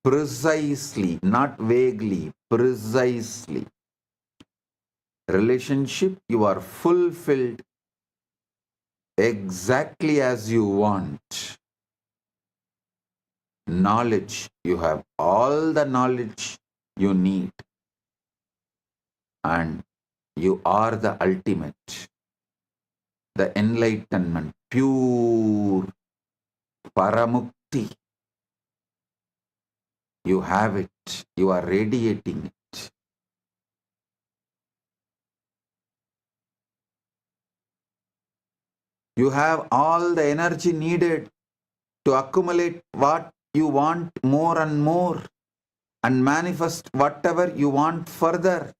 precisely, not vaguely, precisely. Relationship, you are fulfilled exactly as you want. Knowledge, you have all the knowledge you need, and you are the ultimate, the enlightenment, pure paramukti. You have it, you are radiating it. You have all the energy needed to accumulate what you want more and more and manifest whatever you want further.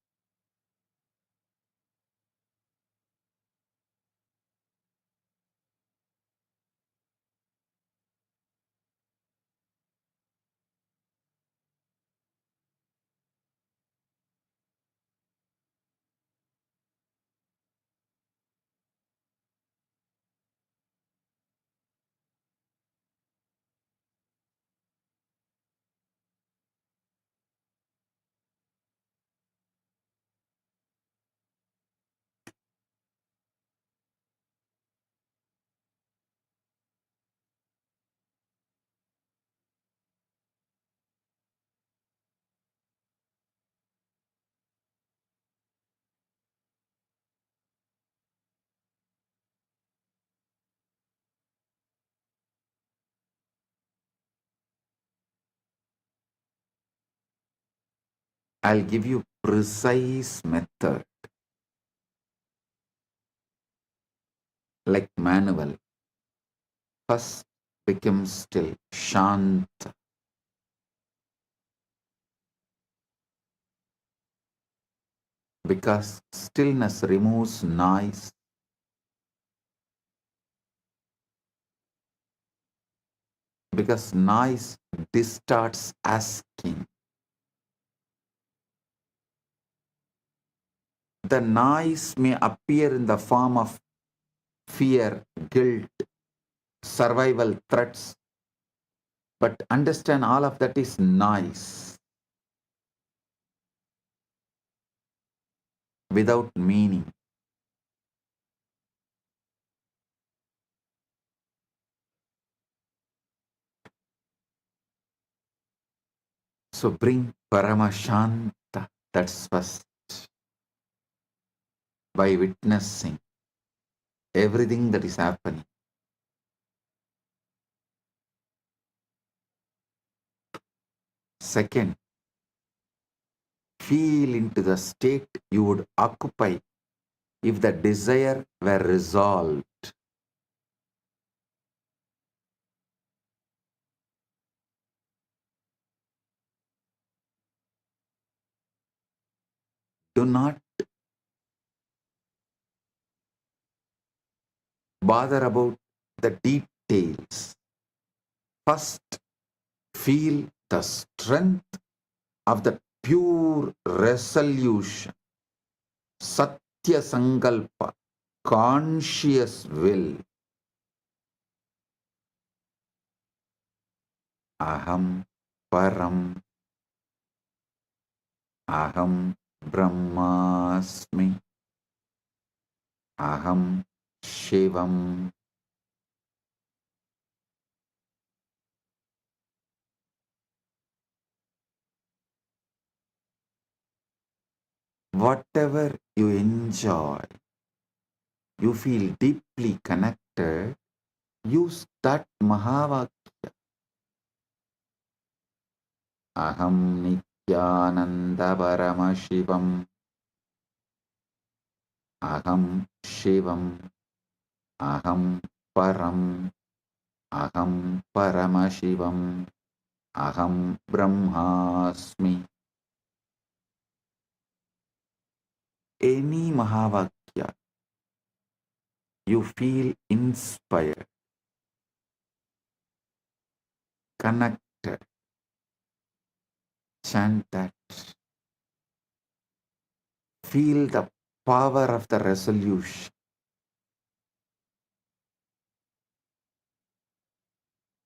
I'll give you precise method like manual. First, become still, shanta. Because stillness removes noise. Because noise distorts asking. The noise may appear in the form of fear, guilt, survival threats, but understand all of that is noise without meaning. So bring Paramashanta, that's first, by witnessing everything that is happening. Second, feel into the state you would occupy if the desire were resolved. Do not bother about the details. First, feel the strength of the pure resolution, Satya Sankalpa, conscious will. Aham Param, Aham Brahmasmi, Aham Shivam. Whatever you enjoy, you feel deeply connected, use that Mahavakya. Aham Nithyananda Paramashivam, Aham Shivam, Aham Param, Aham Paramashivam, Aham Brahmasmi. Any Mahavakya, you feel inspired, connect connected. Chant that. Feel the power of the resolution.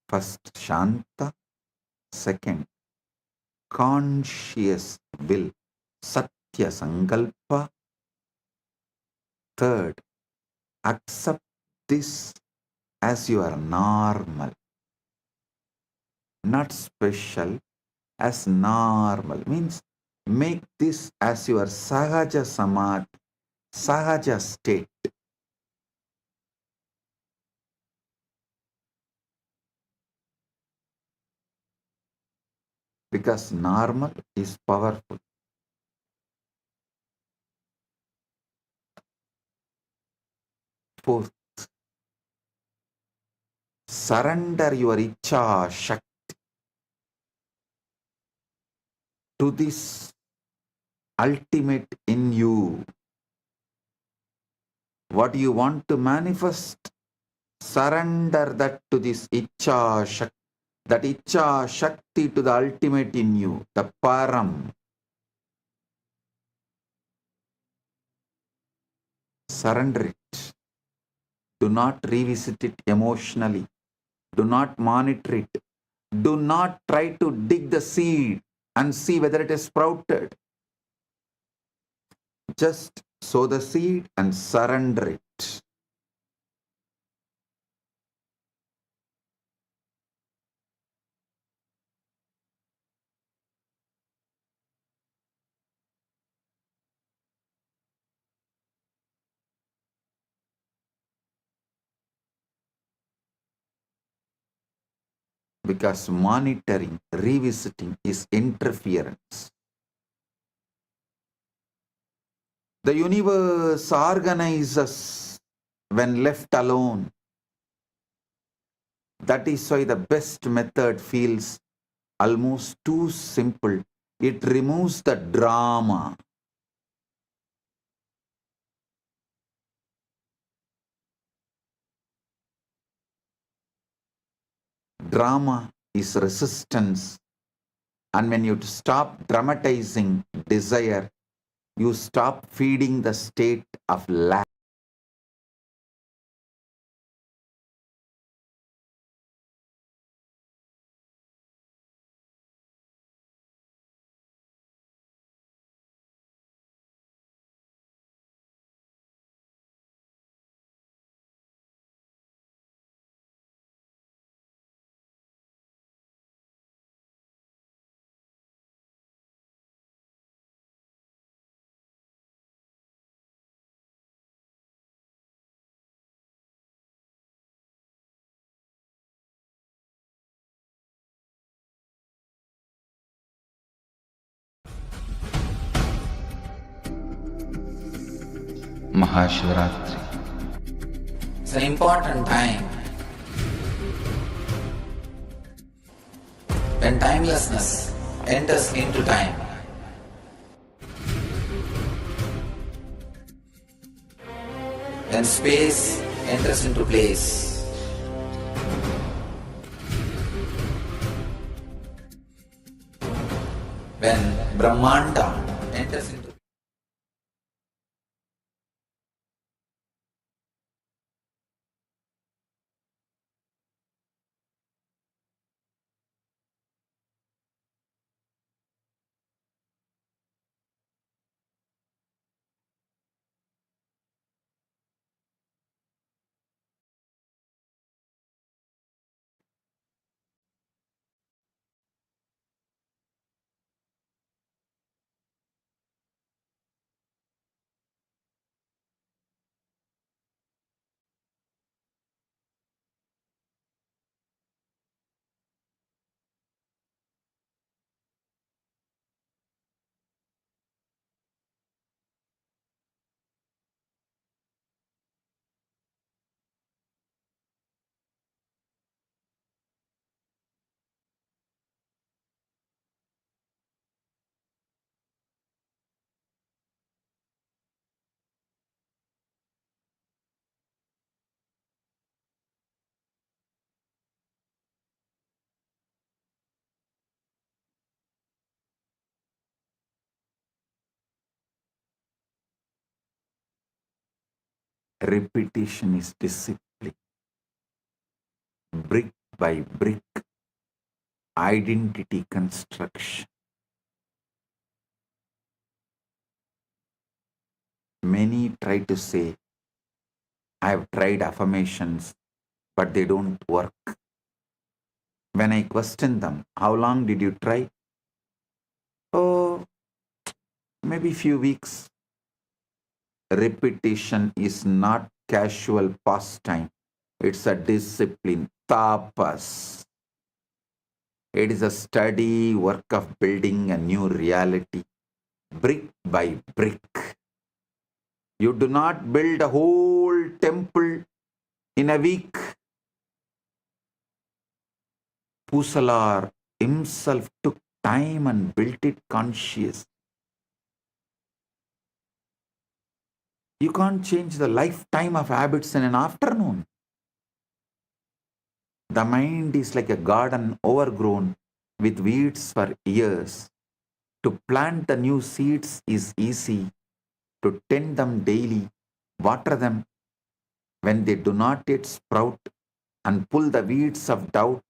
First, Shanta. Second, conscious will. Satya Sankalpa. Third, accept this as your normal, not special, as normal. Means make this as your sahaja samadhi, sahaja state. Because normal is powerful. Fourth, surrender your icha shakti to this ultimate in you. What you want to manifest, surrender that to this icha shakti, that icha shakti to the ultimate in you, the param. Surrender it. Do not revisit it emotionally. Do not monitor it. Do not try to dig the seed and see whether it is sprouted. Just sow the seed and surrender it. Because monitoring, revisiting is interference. The universe organizes when left alone. That is why the best method feels almost too simple. It removes the drama. Drama is resistance. And when you stop dramatizing desire, you stop feeding the state of lack. Maha Shivaratri. It's an important time when timelessness enters into time. When space enters into place. When Brahmanda enters into Repetition is discipline. Brick by brick, identity construction. Many try to say, I have tried affirmations, but they don't work. When I question them, how long did you try? Oh, maybe few weeks. Repetition is not casual pastime. It's a discipline, tapas. It is a steady work of building a new reality, brick by brick. You do not build a whole temple in a week. Pusalar himself took time and built it conscious. You can't change the lifetime of habits in an afternoon. The mind is like a garden overgrown with weeds for years. To plant the new seeds is easy. To tend them daily, water them when they do not yet sprout, and pull the weeds of doubt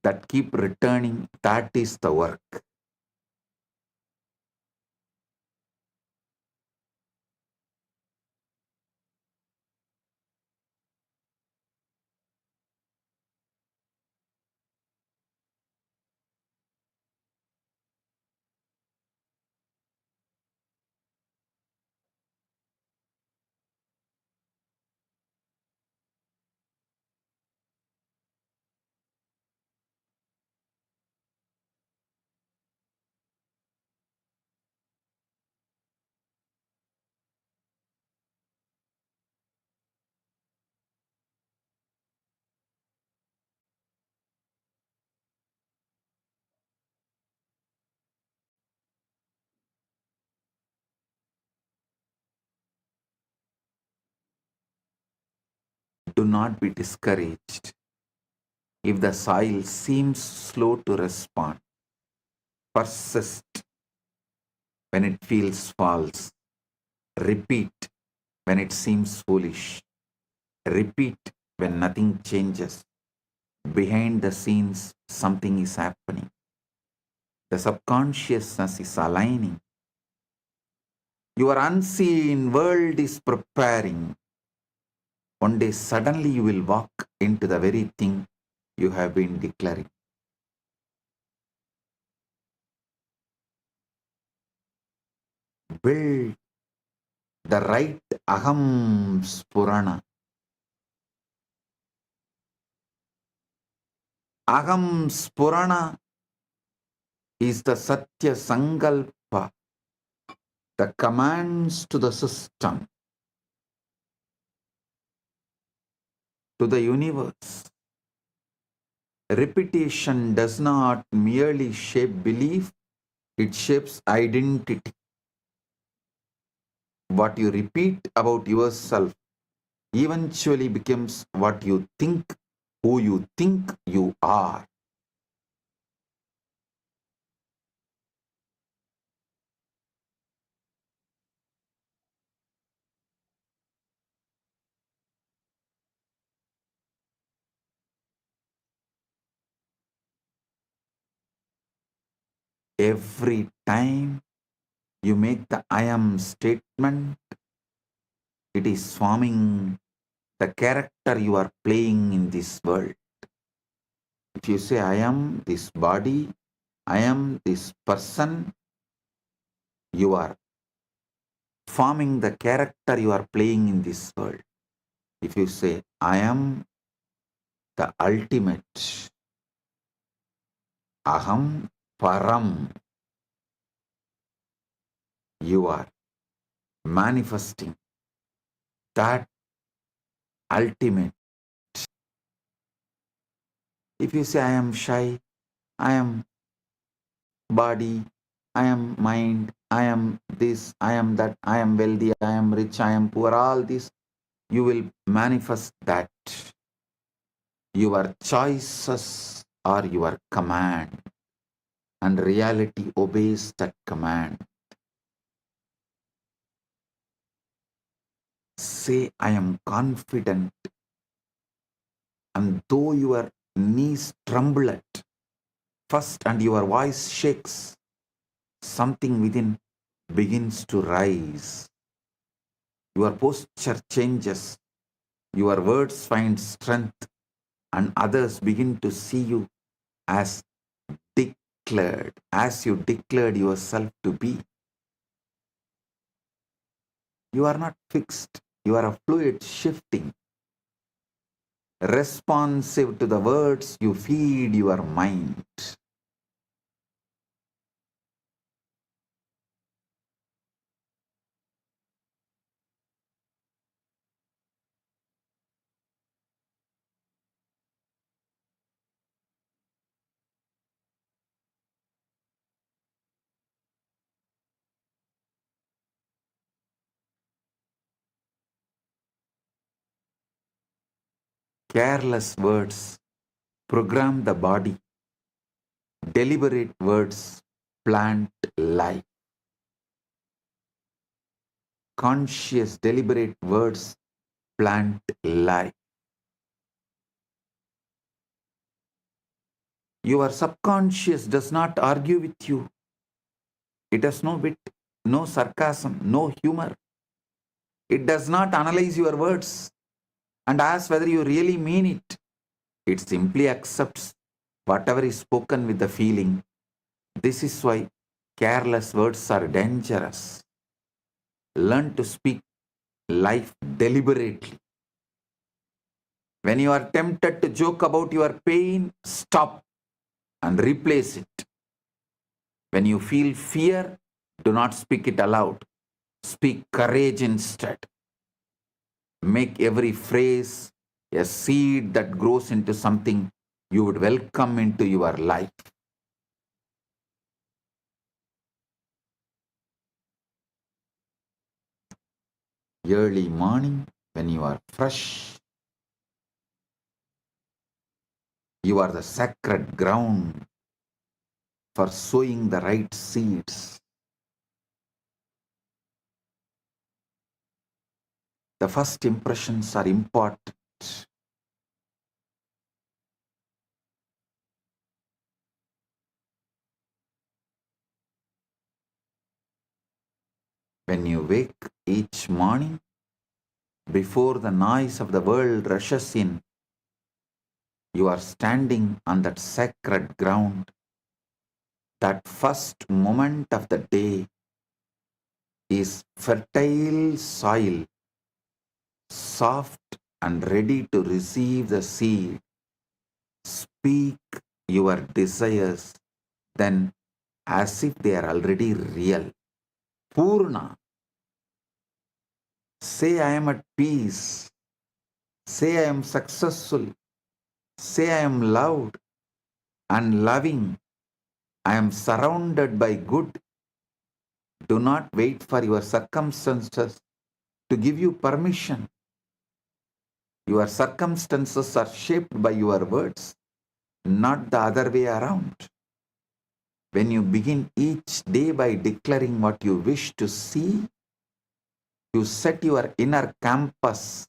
that keep returning, that is the work. Do not be discouraged if the soil seems slow to respond. Persist when it feels false. Repeat when it seems foolish. Repeat when nothing changes. Behind the scenes, something is happening. The subconsciousness is aligning. Your unseen world is preparing. One day, suddenly, you will walk into the very thing you have been declaring. Build the right aham spurana. Aham spurana is the satya sankalpa, the commands to the system, to the universe. Repetition does not merely shape belief, it shapes identity. What you repeat about yourself eventually becomes what you think, who you think you are. Every time you make the I am statement, it is forming the character you are playing in this world. If you say, I am this body, I am this person, you are forming the character you are playing in this world. If you say, I am the ultimate, aham param, you are manifesting that ultimate. If you say, I am shy, I am body, I am mind, I am this, I am that, I am wealthy, I am rich, I am poor, all this, you will manifest that. Your choices are your command, and reality obeys that command. Say, I am confident. And though your knees tremble at first and your voice shakes, something within begins to rise. Your posture changes, your words find strength, and others begin to see you as declared, as you declared yourself to be. You are not fixed, you are a fluid shifting, responsive to the words you feed your mind. Careless words program the body, deliberate words plant life. Conscious, deliberate words plant life. Your subconscious does not argue with you. It has no wit, no sarcasm, no humor. It does not analyze your words and ask whether you really mean it. It simply accepts whatever is spoken with the feeling. This is why careless words are dangerous. Learn to speak life deliberately. When you are tempted to joke about your pain, stop and replace it. When you feel fear, do not speak it aloud. Speak courage instead. Make every phrase a seed that grows into something you would welcome into your life. Early morning, when you are fresh, you are the sacred ground for sowing the right seeds. The first impressions are important. When you wake each morning, before the noise of the world rushes in, you are standing on that sacred ground. That first moment of the day is fertile soil, soft and ready to receive the seed. Speak your desires then as if they are already real. Purna. Say I am at peace. Say I am successful. Say I am loved and loving. I am surrounded by good. Do not wait for your circumstances to give you permission. Your circumstances are shaped by your words, not the other way around. When you begin each day by declaring what you wish to see, you set your inner campus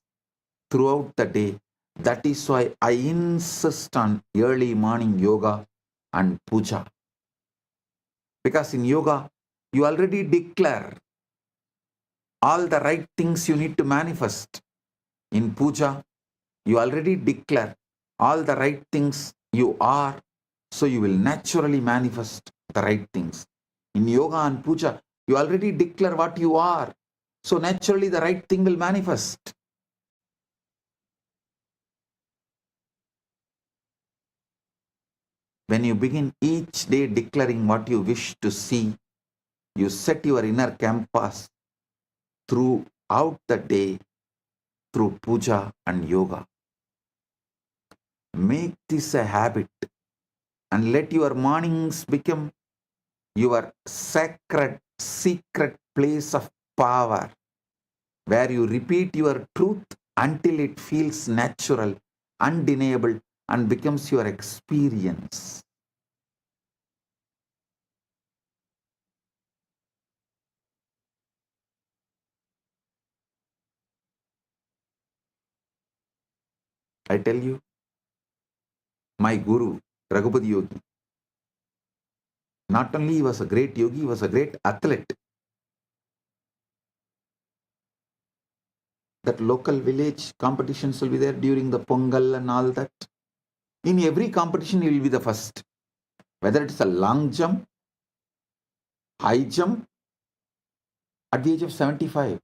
throughout the day. That is why I insist on early morning yoga and puja. Because in yoga, you already declare all the right things you need to manifest. In puja, you already declare all the right things you are, so you will naturally manifest the right things. In yoga and puja, you already declare what you are, so naturally the right thing will manifest. When you begin each day declaring what you wish to see, you set your inner campus throughout the day through puja and yoga. Make this a habit and let your mornings become your sacred, secret place of power, where you repeat your truth until it feels natural, undeniable, and becomes your experience. I tell you, my guru, Raghupati Yogi, not only he was a great yogi, he was a great athlete. That local village competitions will be there during the Pongal and all that. In every competition, he will be the first. Whether it's a long jump, high jump, at the age of 75,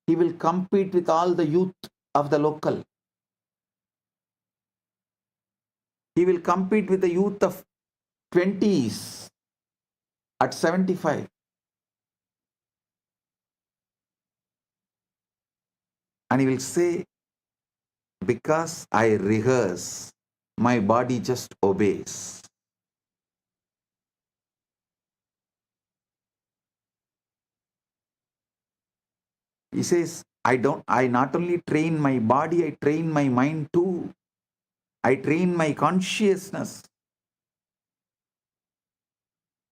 he will compete with all the youth of the local. He will compete with the youth of 20s at 75. And he will say, because I rehearse, my body just obeys. He says, I not only train my body, I train my mind too. I train my consciousness.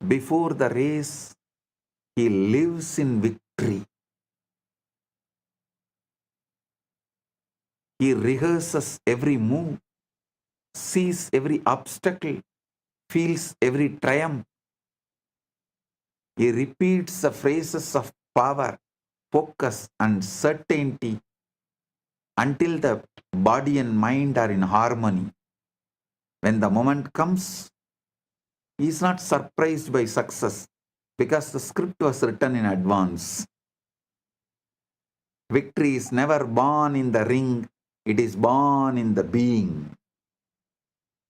Before the race, he lives in victory. He rehearses every move, sees every obstacle, feels every triumph. He repeats the phrases of power, focus, and certainty until the body and mind are in harmony. When the moment comes, he is not surprised by success because the script was written in advance. Victory is never born in the ring, it is born in the being,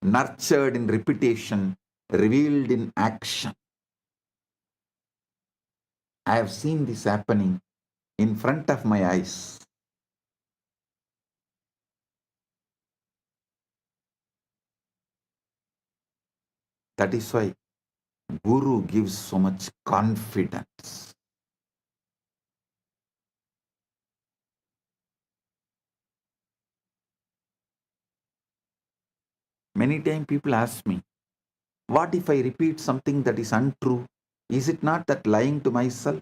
nurtured in repetition, revealed in action. I have seen this happening in front of my eyes. That is why Guru gives so much confidence. Many times people ask me, what if I repeat something that is untrue? Is it not that lying to myself?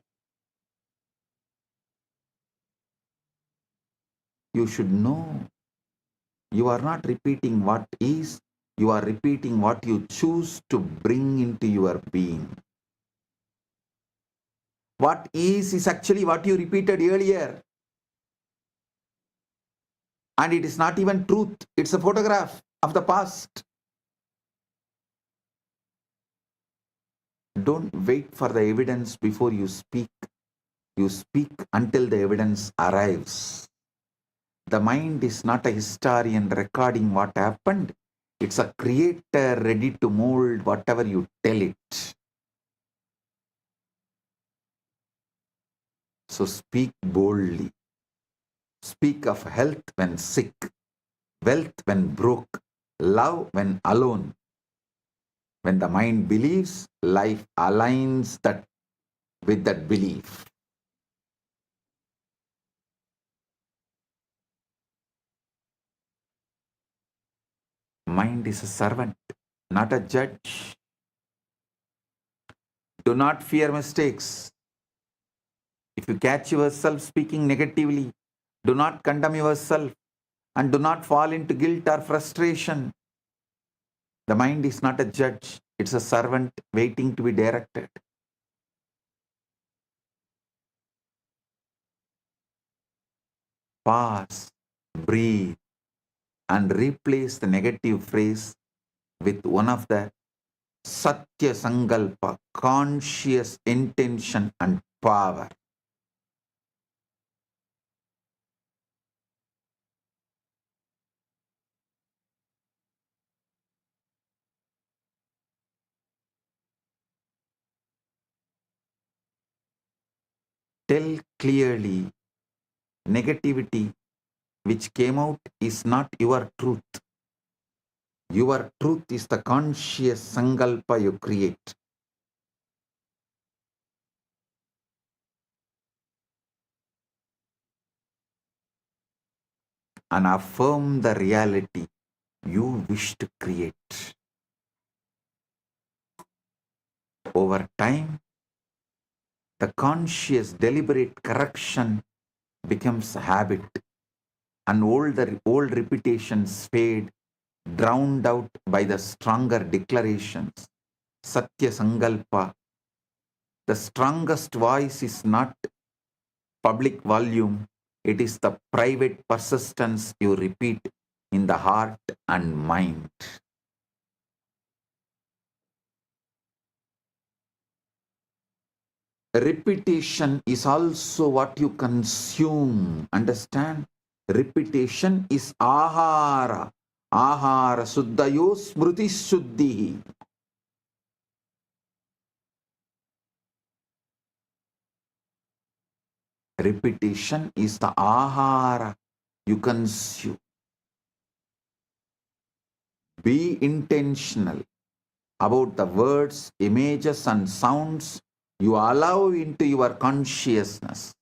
You should know. You are not repeating what is, you are repeating what you choose to bring into your being. What is actually what you repeated earlier. And it is not even truth, it's a photograph of the past. Don't wait for the evidence before you speak. You speak until the evidence arrives. The mind is not a historian recording what happened. It's a creator ready to mold whatever you tell it. So speak boldly. Speak of health when sick, wealth when broke, love when alone. When the mind believes, life aligns that with that belief. Mind is a servant, not a judge. Do not fear mistakes. If you catch yourself speaking negatively, do not condemn yourself and do not fall into guilt or frustration. The mind is not a judge, it's a servant waiting to be directed. Pause, breathe, and replace the negative phrase with one of the Satya Sankalpa, conscious intention and power. Tell clearly, negativity which came out is not your truth. Your truth is the conscious Sankalpa you create. And affirm the reality you wish to create. Over time, the conscious, deliberate correction becomes a habit and old repetitions fade, drowned out by the stronger declarations. Satya Sankalpa. The strongest voice is not public volume, it is the private persistence you repeat in the heart and mind. Repetition is also what you consume. Understand? Repetition is ahara. Ahara suddhayo smruti shuddhi. Repetition is the ahara you consume. Be intentional about the words, images, and sounds you allow into your consciousness.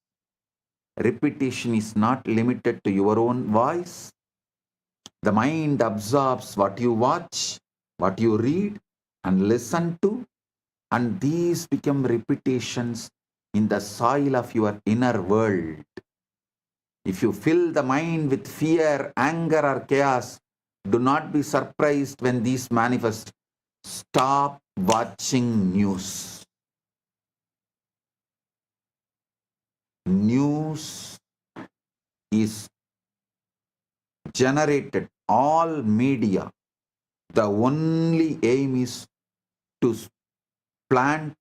Repetition is not limited to your own voice. The mind absorbs what you watch, what you read, and listen to, and these become repetitions in the soil of your inner world. If you fill the mind with fear, anger, or chaos, do not be surprised when these manifest. Stop watching news. News is generated, all media. The only aim is to plant,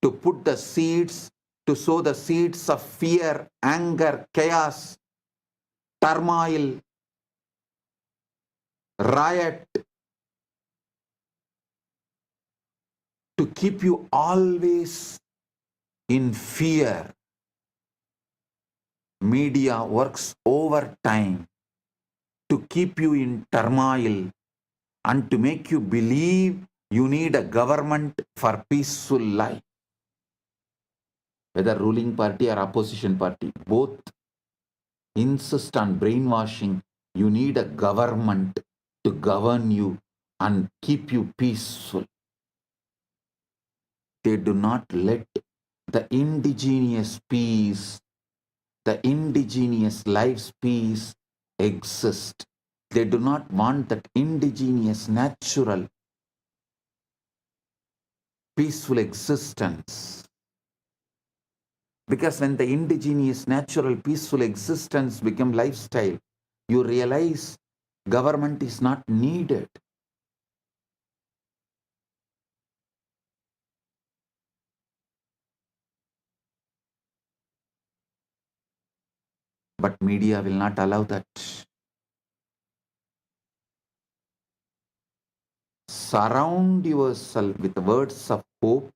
to put the seeds, to sow the seeds of fear, anger, chaos, turmoil, riot, to keep you always in fear. Media works overtime to keep you in turmoil and to make you believe you need a government for peaceful life. Whether ruling party or opposition party, both insist on brainwashing. You need a government to govern you and keep you peaceful. They do not let the indigenous peace, the indigenous life's peace exist. They do not want that indigenous, natural, peaceful existence. Because when the indigenous, natural, peaceful existence become lifestyle, you realize government is not needed. But media will not allow that. Surround yourself with words of hope,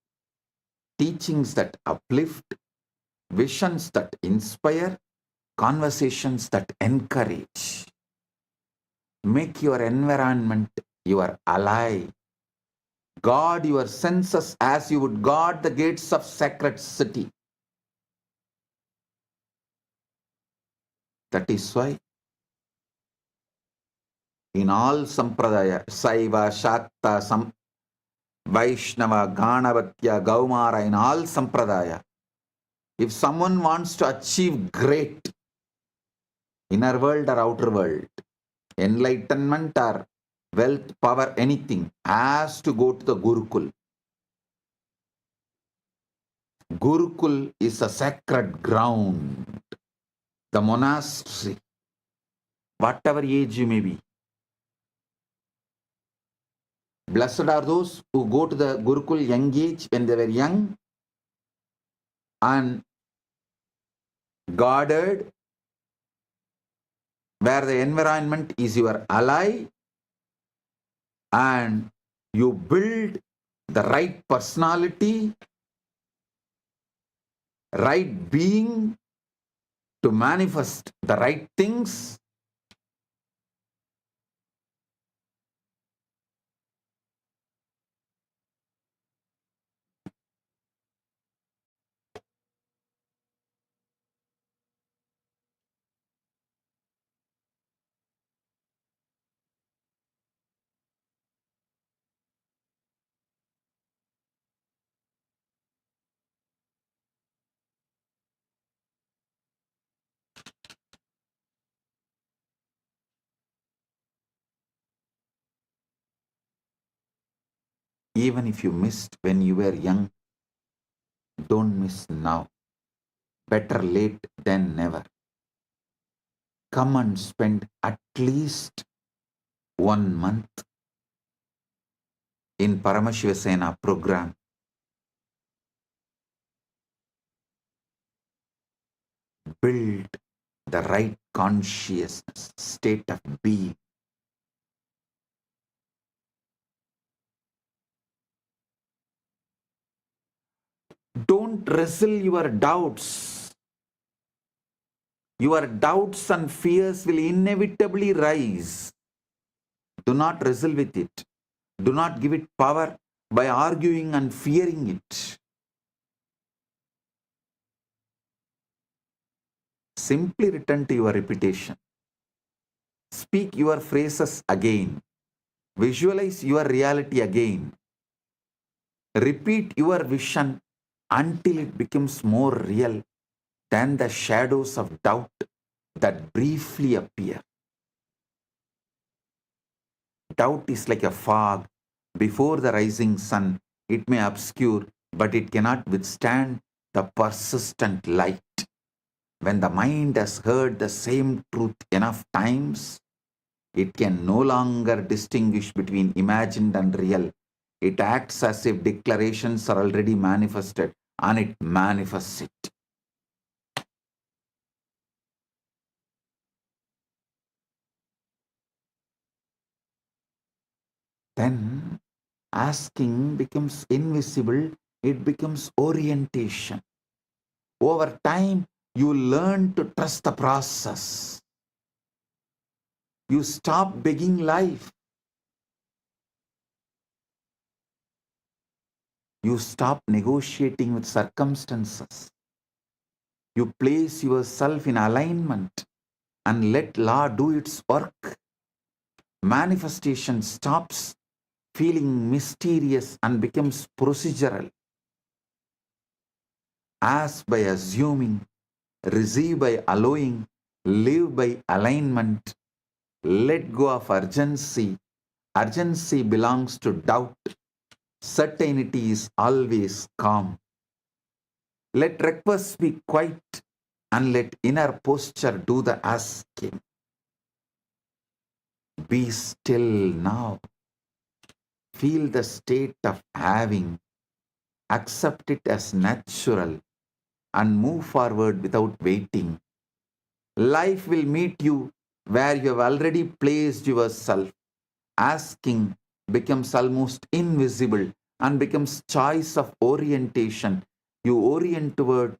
teachings that uplift, visions that inspire, conversations that encourage. Make your environment your ally. Guard your senses as you would guard the gates of sacred city. That is why in all sampradaya, Saiva, Shakta, Vaishnava, Ganavatya, Gaumara, in all sampradaya, if someone wants to achieve great inner world or outer world, enlightenment or wealth, power, anything, has to go to the Gurukul. Gurukul is a sacred ground, the monastery, whatever age you may be. Blessed are those who go to the Gurukul young age when they were young and guarded, where the environment is your ally and you build the right personality, right being to manifest the right things. Even if you missed when you were young, don't miss now. Better late than never. Come and spend at least 1 month in Paramashiva program. Build the right consciousness, state of being. Don't wrestle your doubts. Your doubts and fears will inevitably rise. Do not wrestle with it. Do not give it power by arguing and fearing it. Simply return to your repetition. Speak your phrases again. Visualize your reality again. Repeat your vision until it becomes more real than the shadows of doubt that briefly appear. Doubt is like a fog before the rising sun. It may obscure, but it cannot withstand the persistent light. When the mind has heard the same truth enough times, it can no longer distinguish between imagined and real. It acts as if declarations are already manifested, and it manifests it. Then asking becomes invisible, it becomes orientation. Over time, you learn to trust the process. You stop begging life. You stop negotiating with circumstances. You place yourself in alignment and let law do its work. Manifestation stops feeling mysterious and becomes procedural. Ask by assuming, receive by allowing, live by alignment. Let go of urgency. Urgency belongs to doubt. Certainty is always calm. Let requests be quiet and let inner posture do the asking. Be still now. Feel the state of having. Accept it as natural and move forward without waiting. Life will meet you where you have already placed yourself. Asking becomes almost invisible and becomes choice of orientation. You orient toward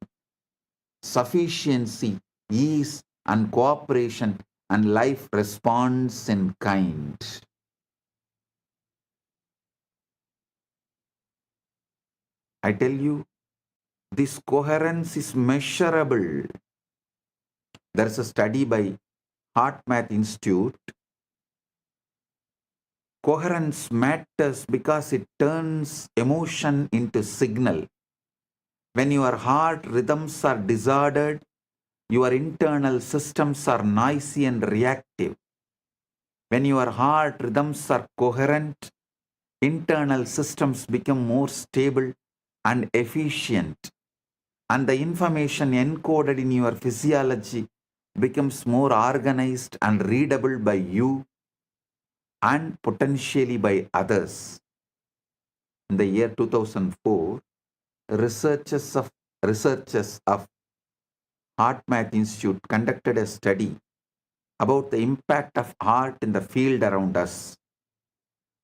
sufficiency, ease, and cooperation, and life responds in kind. I tell you, this coherence is measurable. There is a study by Heart Math Institute. Coherence matters because it turns emotion into signal. When your heart rhythms are disordered, your internal systems are noisy and reactive. When your heart rhythms are coherent, internal systems become more stable and efficient, and the information encoded in your physiology becomes more organized and readable by you and potentially by others. In the year 2004, researchers of Heart Math Institute conducted a study about the impact of heart in the field around us.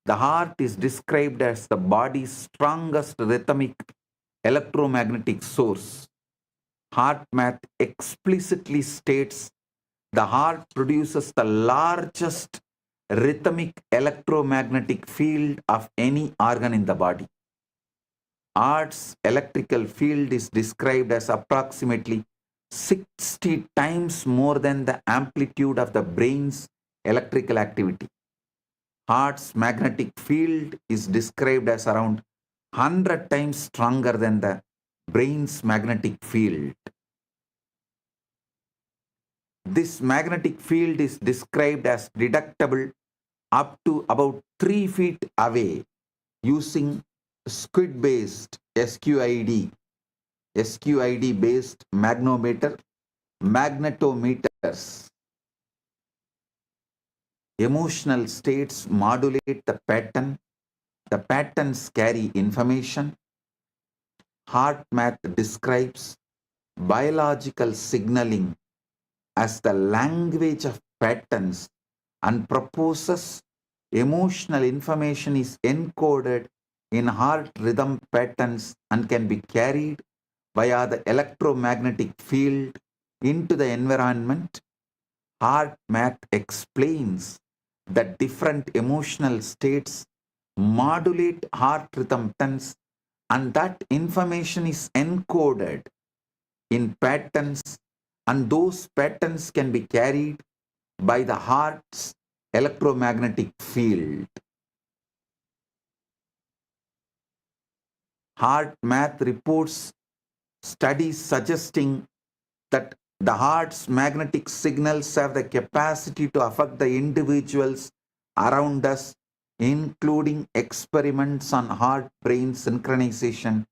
The heart is described as the body's strongest rhythmic electromagnetic source. Heart Math explicitly states the heart produces the largest rhythmic electromagnetic field of any organ in the body. Heart's electrical field is described as approximately 60 times more than the amplitude of the brain's electrical activity. Heart's magnetic field is described as around 100 times stronger than the brain's magnetic field. This magnetic field is described as detectable up to about 3 feet away. using squid-based SQID-based magnetometers. Emotional states modulate the pattern. The patterns carry information. Heart math describes biological signaling as the language of patterns and proposes emotional information is encoded in heart rhythm patterns and can be carried via the electromagnetic field into the environment. Heart math explains that different emotional states modulate heart rhythm patterns and that information is encoded in patterns, and those patterns can be carried by the heart's electromagnetic field. Heart math reports studies suggesting that the heart's magnetic signals have the capacity to affect the individuals around us, including experiments on heart-brain synchronization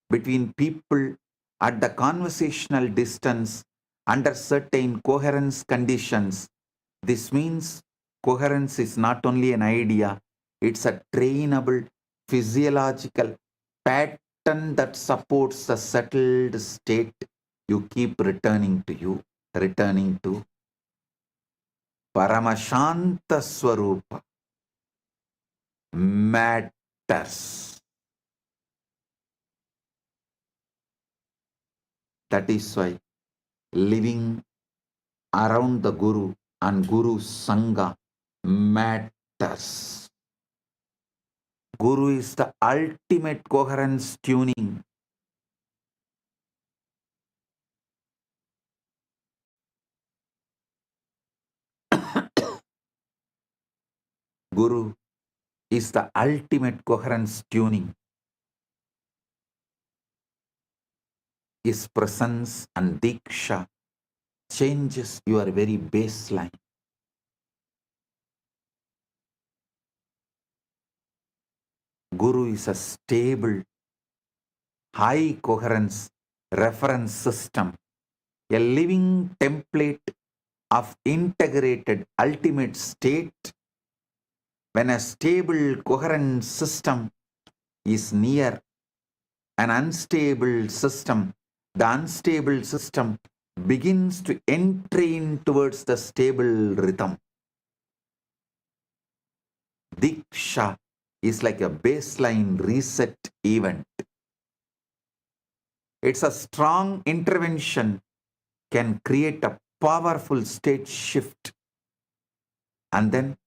between people at the conversational distance under certain coherence conditions. This means coherence is not only an idea, it's a trainable physiological pattern that supports a settled state you keep returning to. Paramashanta Swarupa matters. That is why living around the Guru and Guru Sangha matters. Guru is the ultimate coherence tuning. Guru is the ultimate coherence tuning. His presence and diksha changes your very baseline. Guru is a stable, high coherence reference system, a living template of integrated ultimate state. When a stable, coherent system is near an unstable system, the unstable system begins to entrain towards the stable rhythm. Diksha is like a baseline reset event. It's a strong intervention, can create a powerful state shift, and then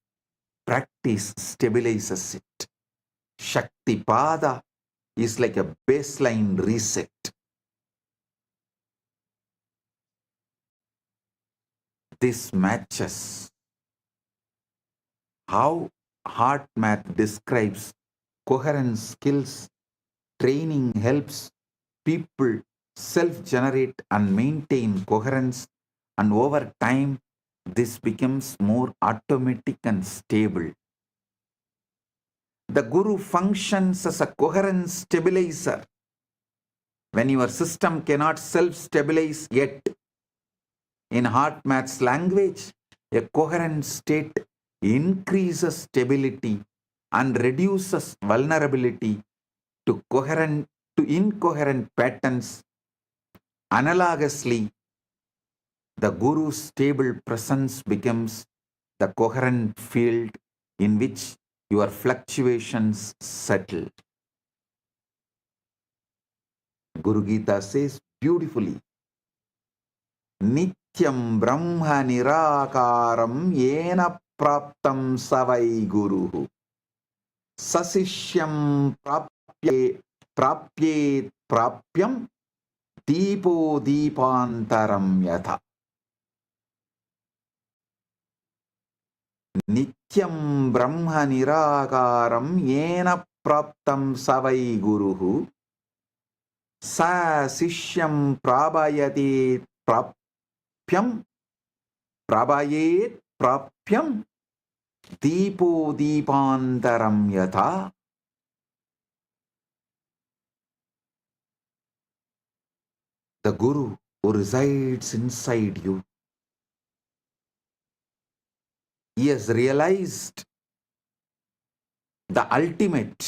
practice stabilizes it. Shaktipada is like a baseline reset. This matches how heart math describes coherence skills. Training helps people self-generate and maintain coherence, and over time this becomes more automatic and stable. The Guru functions as a coherence stabilizer. When your system cannot self-stabilize yet, in heart math's language, a coherent state increases stability and reduces vulnerability to incoherent patterns. Analogously, the Guru's stable presence becomes the coherent field in which your fluctuations settle. Guru Gita says beautifully, Nityam Brahma Nirakaram Yena Praptam Savai Guruhu Sasishyam Prapyam Deepo Deepantaram Yatha. Nityam Brahma Nirakaram Yena Praptam Savai Guruhu Sasishyam Prabhayate Prapyam Deepo Deepantaram Yatha. the Guru who resides inside you. He has realized the ultimate.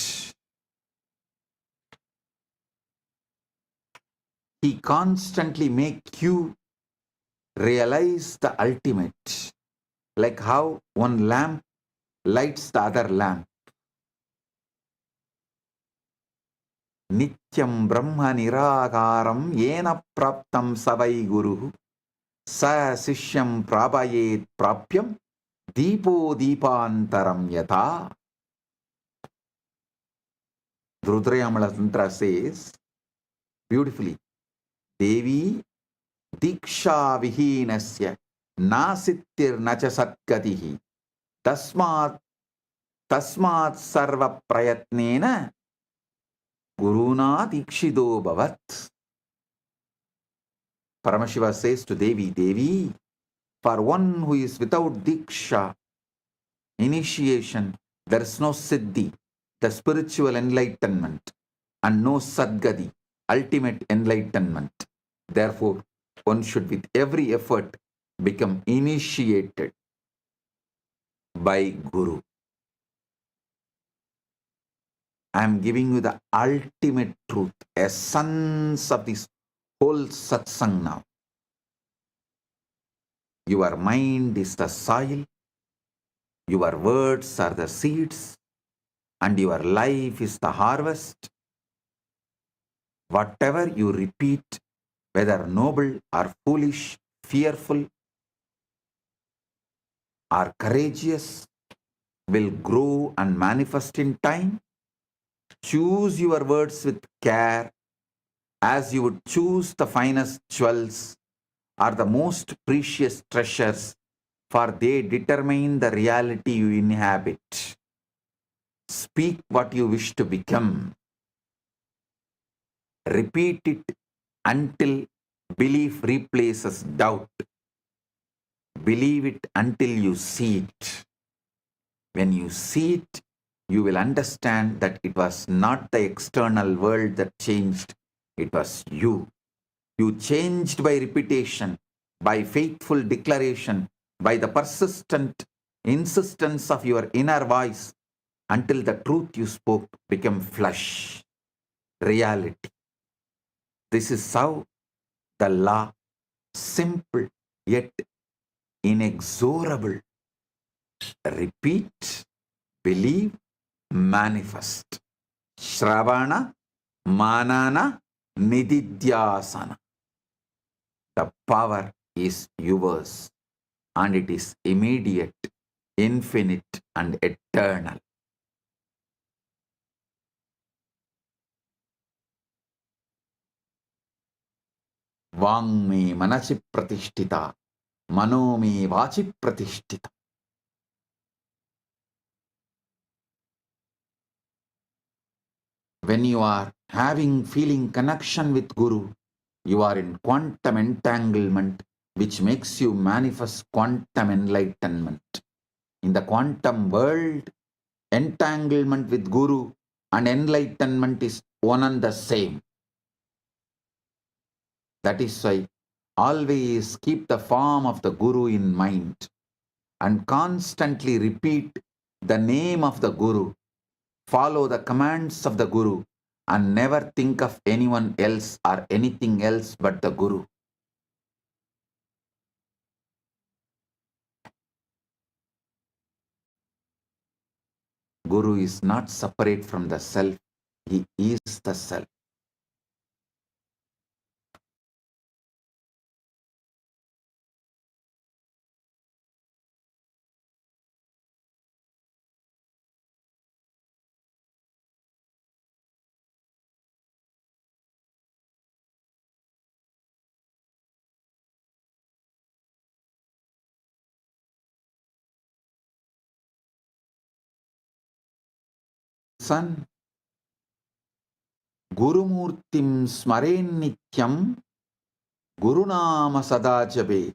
He constantly makes you realize the ultimate, like how one lamp lights the other lamp. Nityam Brahma Nirakaram Yena Praptam Savai Guru Sa Sishyam Prabhayet Prapyam Deepo Deepantaram Yata. Rudrayamala Tantra says beautifully, Devi Diksha Vihinasya Nasittir Nacha Satgatihi Tasmat Sarva Prayatnena Guruna Dikshido Bhavat. Paramashiva says to Devi, Devi, for one who is without Diksha, initiation, there is no Siddhi, the spiritual enlightenment, and no Sadgati, ultimate enlightenment. Therefore, one should with every effort become initiated by Guru. I am giving you the ultimate truth, essence of this whole satsang now. Your mind is the soil, your words are the seeds, and your life is the harvest. Whatever you repeat, whether noble or foolish, fearful or courageous, will grow and manifest in time. Choose your words with care, as you would choose the finest jewels or the most precious treasures, for they determine the reality you inhabit. Speak what you wish to become. Repeat it until belief replaces doubt. Believe it until you see it. When you see it, you will understand that it was not the external world that changed, it was you. You changed by repetition, by faithful declaration, by the persistent insistence of your inner voice, until the truth you spoke became flesh, reality. This is how the law, simple yet inexorable. Repeat, believe, manifest. Shravana, Manana, Nididhyasana. The power is yours, and it is immediate, infinite, and eternal. Vang me manasi pratishtita, mano me vachi pratishtita. When you are feeling connection with Guru, you are in quantum entanglement, which makes you manifest quantum enlightenment. In the quantum world, entanglement with Guru and enlightenment is one and the same. That is why always keep the form of the Guru in mind and constantly repeat the name of the Guru. Follow the commands of the Guru and never think of anyone else or anything else but the Guru. Guru is not separate from the self. He is the self. Son, Gurumurtim smaren nityam Gurunama sada jabet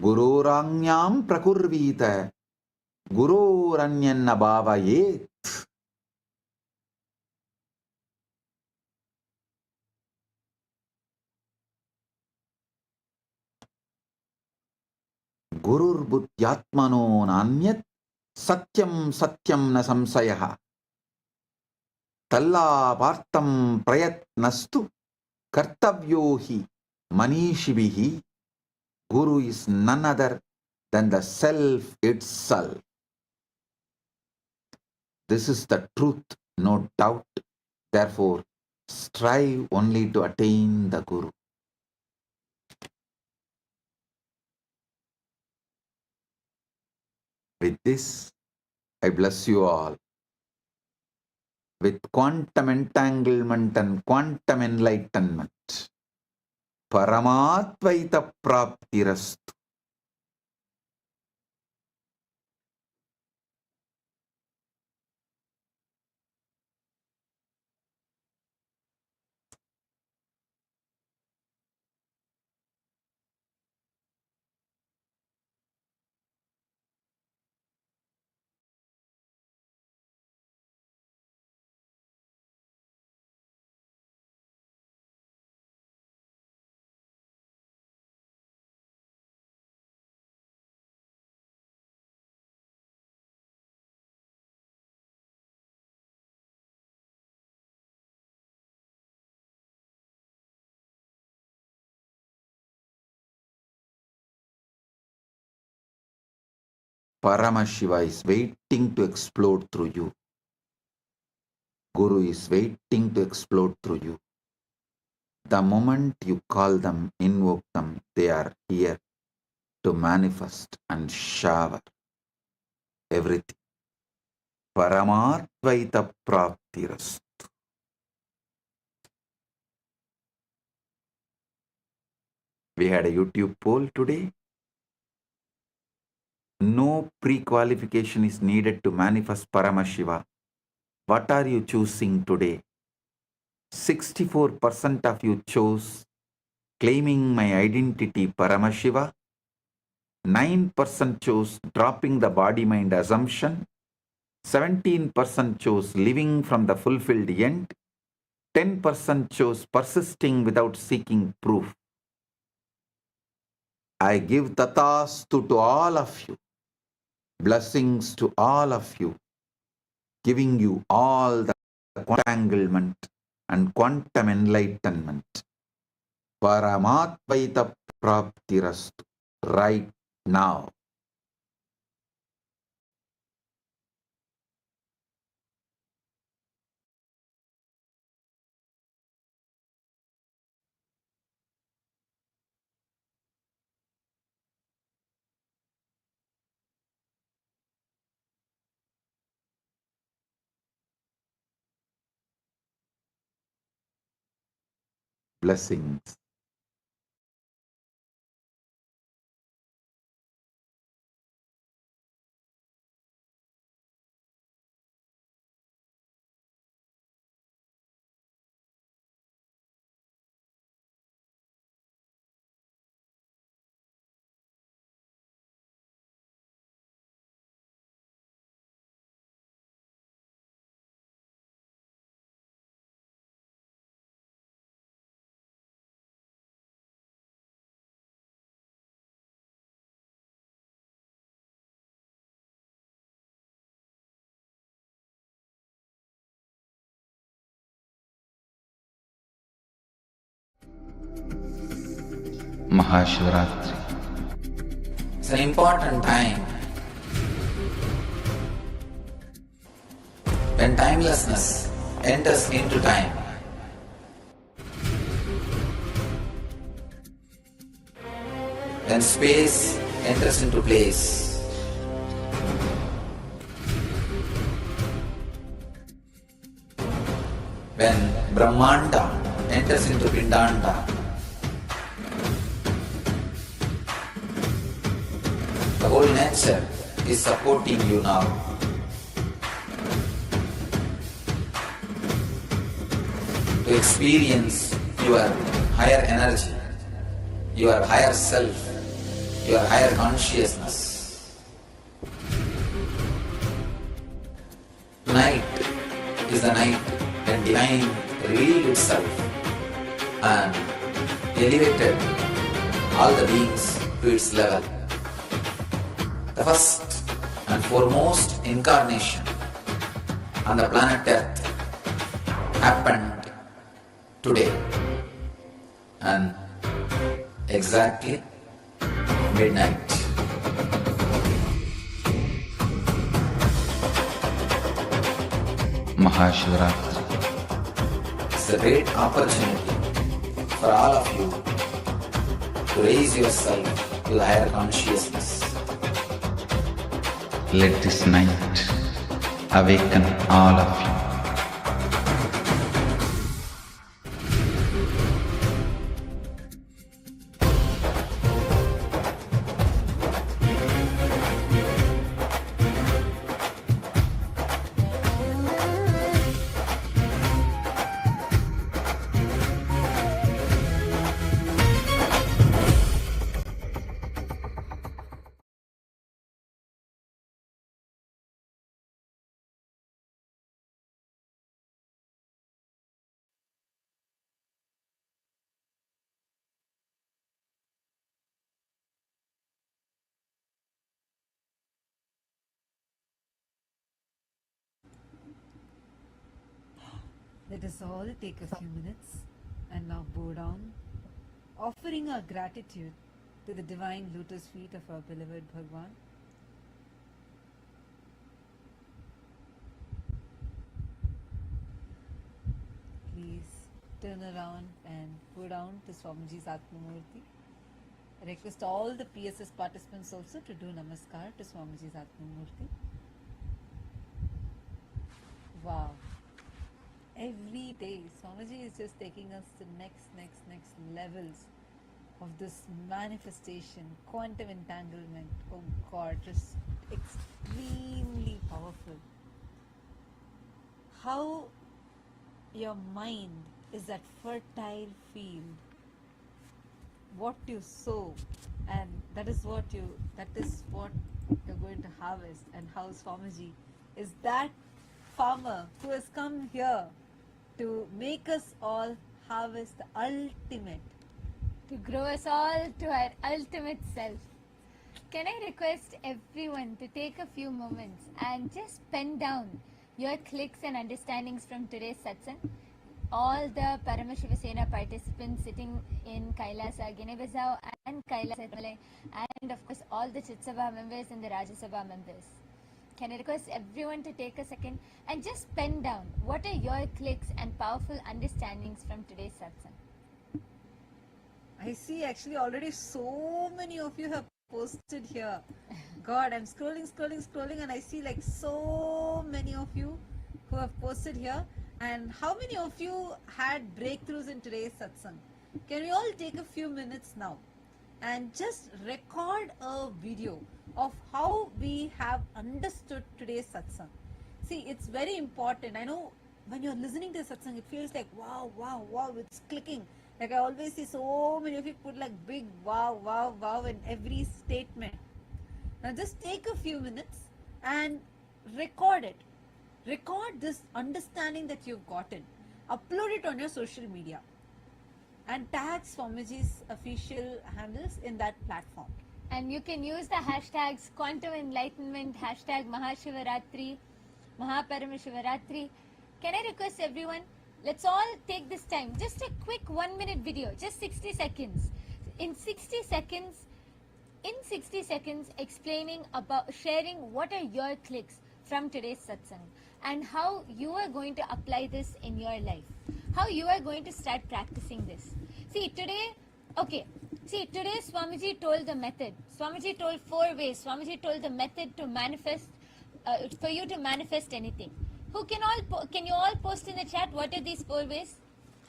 Gururanyam prakurvita Gururanyanna bhavayet. Gurur buddhyatmano nanyat satyam satyam na samsayaha. Talla vartam prayatnastu kartavyohi manishibihi. Guru is none other than the self itself. This is the truth, no doubt. Therefore, strive only to attain the Guru. With this, I bless you all with quantum entanglement and quantum enlightenment. Paramatvaita praptirastu. Paramashiva is waiting to explode through you. Guru is waiting to explode through you. The moment you call them, invoke them, they are here to manifest and shower everything. Paramatvaita praptirastu. We had a YouTube poll today. No pre-qualification is needed to manifest Paramashiva. What are you choosing today? 64% of you chose claiming my identity Paramashiva. 9% chose dropping the body-mind assumption. 17% chose living from the fulfilled end. 10% chose persisting without seeking proof. I give tatastu to all of you. Blessings to all of you, giving you all the entanglement and quantum enlightenment. Paramatvaita praptirastu right now. Blessings. Maha Shivaratri. It's an important time when timelessness enters into time. When space enters into place. When Brahmanda enters into Pindanda. The whole nature is supporting you now. To experience your higher energy, your higher self, your higher consciousness. Tonight is the night when Divine revealed itself and elevated all the beings to its level. The first and foremost incarnation on the planet Earth happened today and exactly midnight. Maha Shivaratri. It's a great opportunity for all of you to raise yourself to the higher consciousness. Let this night awaken all of you. Let us all take a few minutes and now bow down, offering our gratitude to the divine lotus feet of our beloved Bhagavan. Please turn around and bow down to Swamiji's Atmamurti. I request all the PSS participants also to do Namaskar to Swamiji's Atmamurti. Wow. Every day, Swamiji is just taking us to next levels of this manifestation, quantum entanglement. Oh God, just extremely powerful. How your mind is that fertile field. What you sow, and that is what you're going to harvest. And how Swamiji is that farmer who has come here to make us all harvest the ultimate. To grow us all to our ultimate self. Can I request everyone to take a few moments and just pen down your clicks and understandings from today's satsang? All the Paramashiva Sena participants sitting in Kailasa, Guinea-Bissau and Kailasa, and of course all the Chitsabha members and the Rajya Sabha members. Can I request everyone to take a second and just pen down what are your clicks and powerful understandings from today's satsang? I see actually already so many of you have posted here. God, I'm scrolling and I see like so many of you who have posted here. And how many of you had breakthroughs in today's satsang? Can we all take a few minutes now and just record a video of how we have understood today's satsang? See, it's very important. I know when you're listening to satsang, it feels like wow, it's clicking. Like I always see so many of you put like big wow in every statement. Now just take a few minutes and record it. Record this understanding that you've gotten. Upload it on your social media and tag Swamiji's official handles in that platform. And you can use the hashtags Quantum Enlightenment, hashtag Maha Shivaratri, Maha Paramashivaratri. Can I request everyone, let's all take this time, just a quick 1 minute video, just 60 seconds. In 60 seconds explaining about, sharing what are your clicks from today's satsang and how you are going to apply this in your life. How you are going to start practicing this. See, today Swamiji told the method. Swamiji told 4 ways. Swamiji told the method to manifest, for you to manifest anything. Can you all post in the chat what are these 4 ways?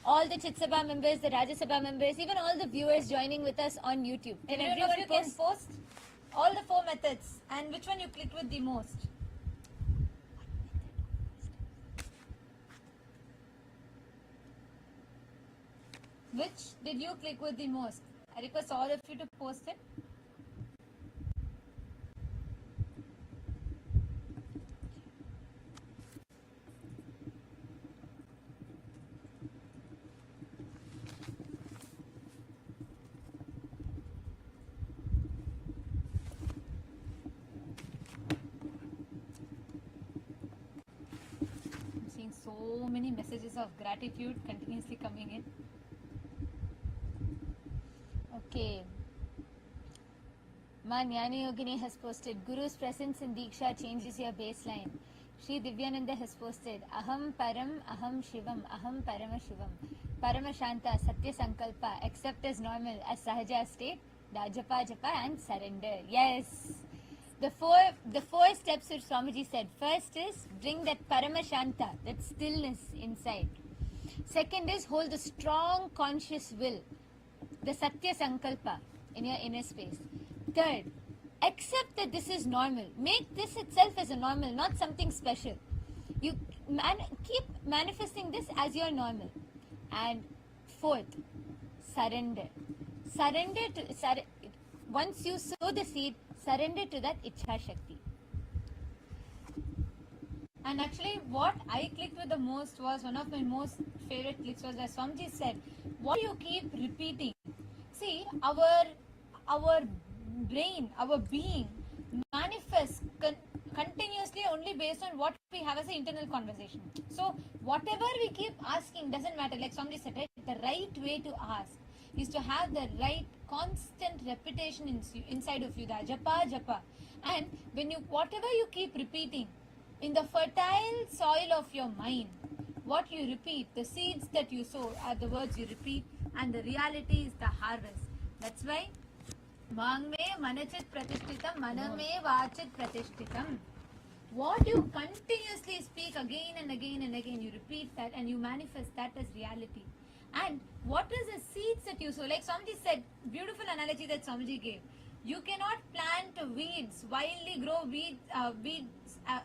All the Chitsabha members, the Rajya Sabha members, even all the viewers joining with us on YouTube. Can everyone of you can post all the 4 methods and which one you clicked with the most? Which did you click with the most? I request all of you to post it. of gratitude continuously coming in. Okay. Ma Jnani Yogini has posted, Guru's presence in Diksha changes your baseline. Sri Divyananda has posted, Aham Param, Aham Shivam, Aham Paramashivam. Paramashanta, Satya Sankalpa, accept as normal, as Sahaja state, Japa Japa and surrender. Yes. The four steps which Swamiji said. First is bring that Paramashanta, that stillness inside. Second is hold the strong conscious will, the Satya Sankalpa in your inner space. Third, accept that this is normal. Make this itself as a normal, not something special. You keep manifesting this as your normal. And fourth, surrender. Once you sow the seed, surrender to that Ichha Shakti. And actually, what I clicked with the most was one of my most favorite clicks was where Swamiji said, what you keep repeating. See, our brain, our being manifests continuously only based on what we have as an internal conversation. So, whatever we keep asking doesn't matter. Like Swamiji said, right? The right way to ask is to have the right constant repetition inside of you, the japa. And when whatever you keep repeating, in the fertile soil of your mind, what you repeat, the seeds that you sow are the words you repeat, and the reality is the harvest. That's why Mang me manachit pratishtitam, maname vachit pratishtitam. What you continuously speak again and again and again, you repeat that and you manifest that as reality. And what is the seeds that you sow? Like Swamiji said, beautiful analogy that Swamiji gave. You cannot plant weeds, wildly grow weeds,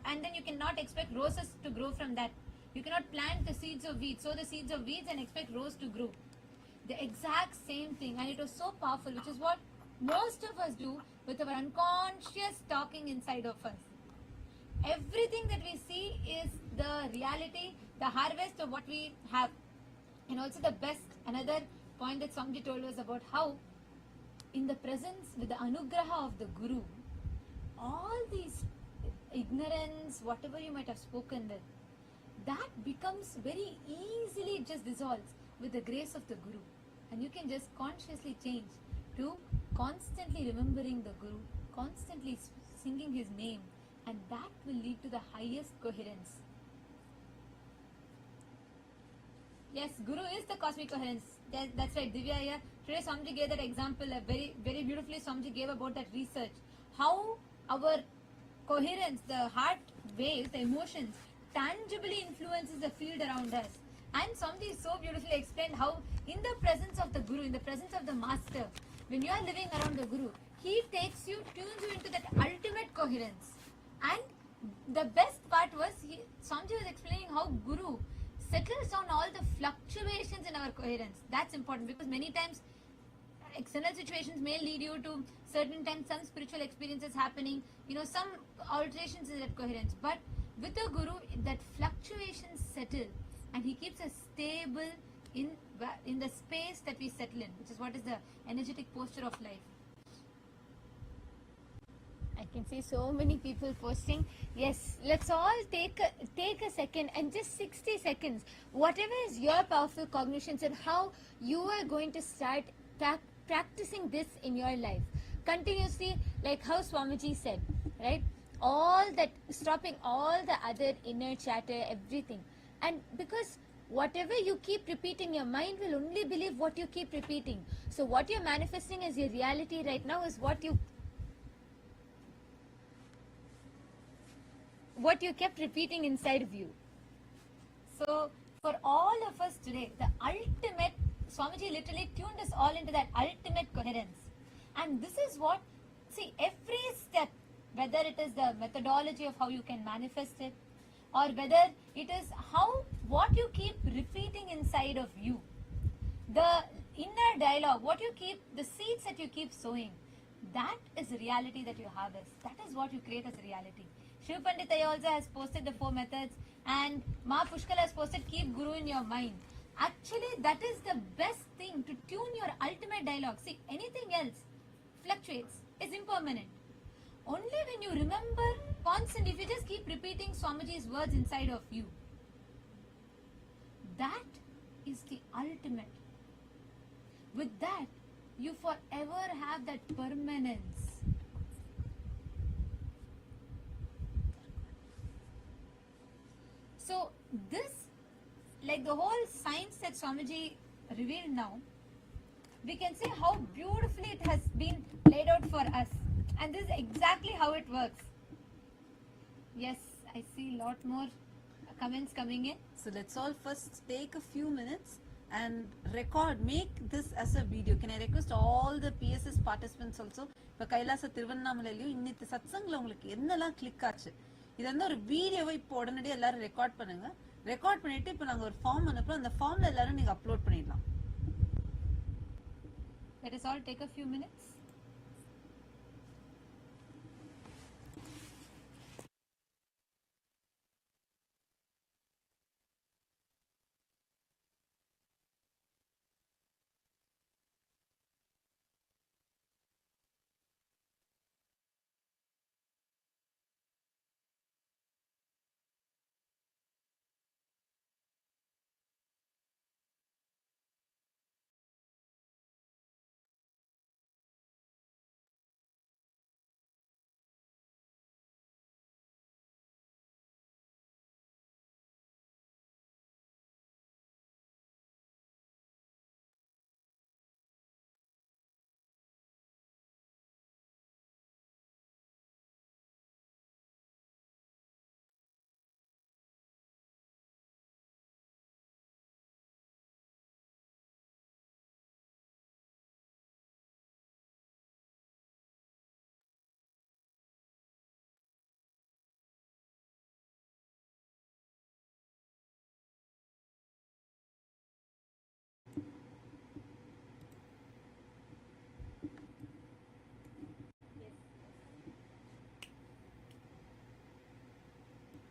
and then you cannot expect roses to grow from that. You cannot plant the seeds of weeds, sow the seeds of weeds and expect rose to grow. The exact same thing, and it was so powerful, which is what most of us do with our unconscious talking inside of us. Everything that we see is the reality, the harvest of what we have. And also the best, another point that Swamiji told was about how in the presence with the anugraha of the Guru, all these ignorance, whatever you might have spoken with, that becomes very easily, it just dissolves with the grace of the Guru. And you can just consciously change to constantly remembering the Guru, constantly singing his name, and that will lead to the highest coherence. Yes, Guru is the cosmic coherence. That's right, Divya here. Today Swamiji gave that example, very, very beautifully Swamiji gave about that research. How our coherence, the heart waves, the emotions, tangibly influences the field around us. And Swamiji so beautifully explained how in the presence of the Guru, in the presence of the Master, when you are living around the Guru, he takes you, tunes you into that ultimate coherence. And the best part was, Swamiji was explaining how Guru settles down all the fluctuations in our coherence. That's important because many times external situations may lead you to certain times some spiritual experiences happening, some alterations in that coherence. But with the Guru, that fluctuations settle and he keeps us stable in the space that we settle in, which is what is the energetic posture of life. I can see so many people posting. Yes, let's all take a second and just 60 seconds. Whatever is your powerful cognitions and how you are going to start practicing this in your life. Continuously, like how Swamiji said, right? All that, stopping all the other inner chatter, everything. And because whatever you keep repeating, your mind will only believe what you keep repeating. So what you're manifesting as your reality right now is what you kept repeating inside of you. So for all of us today, the ultimate, Swamiji literally tuned us all into that ultimate coherence. And this is what, see, every step, whether it is the methodology of how you can manifest it, or whether it is what you keep repeating inside of you, the inner dialogue, the seeds that you keep sowing, that is the reality that you harvest. That is what you create as a reality. Shiv Panditaya also has posted the 4 methods, and Ma Pushkala has posted keep Guru in your mind. Actually, that is the best thing to tune your ultimate dialogue. See, anything else fluctuates, is impermanent. Only when you remember constantly, if you just keep repeating Swamiji's words inside of you, That is the ultimate. With that, you forever have that permanence. So this, like the whole science that Swamiji revealed now, we can see how beautifully it has been laid out for us. And this is exactly how it works. Yes, I see a lot more comments coming in. So let's all first take a few minutes and record, make this as a video. Can I request all the PSS participants also? இப்போ கைலாச திருவண்ணாமலையிலையும் இன்னைக்கு சத்சங்கில் உங்களுக்கு என்னெல்லாம் click ஆச்சு இது வந்து ஒரு வீடியோவை இப்போ உடனடியாக எல்லாரும் ரெக்கார்ட் பண்ணுங்க. ரெக்கார்ட் பண்ணிட்டு இப்போ நாங்கள் ஒரு ஃபார்ம் அனுப்புறோம். அந்த ஃபார்ம்ல எல்லாரும் நீங்கள் அப்லோட் பண்ணிடலாம். Let us all take a few minutes.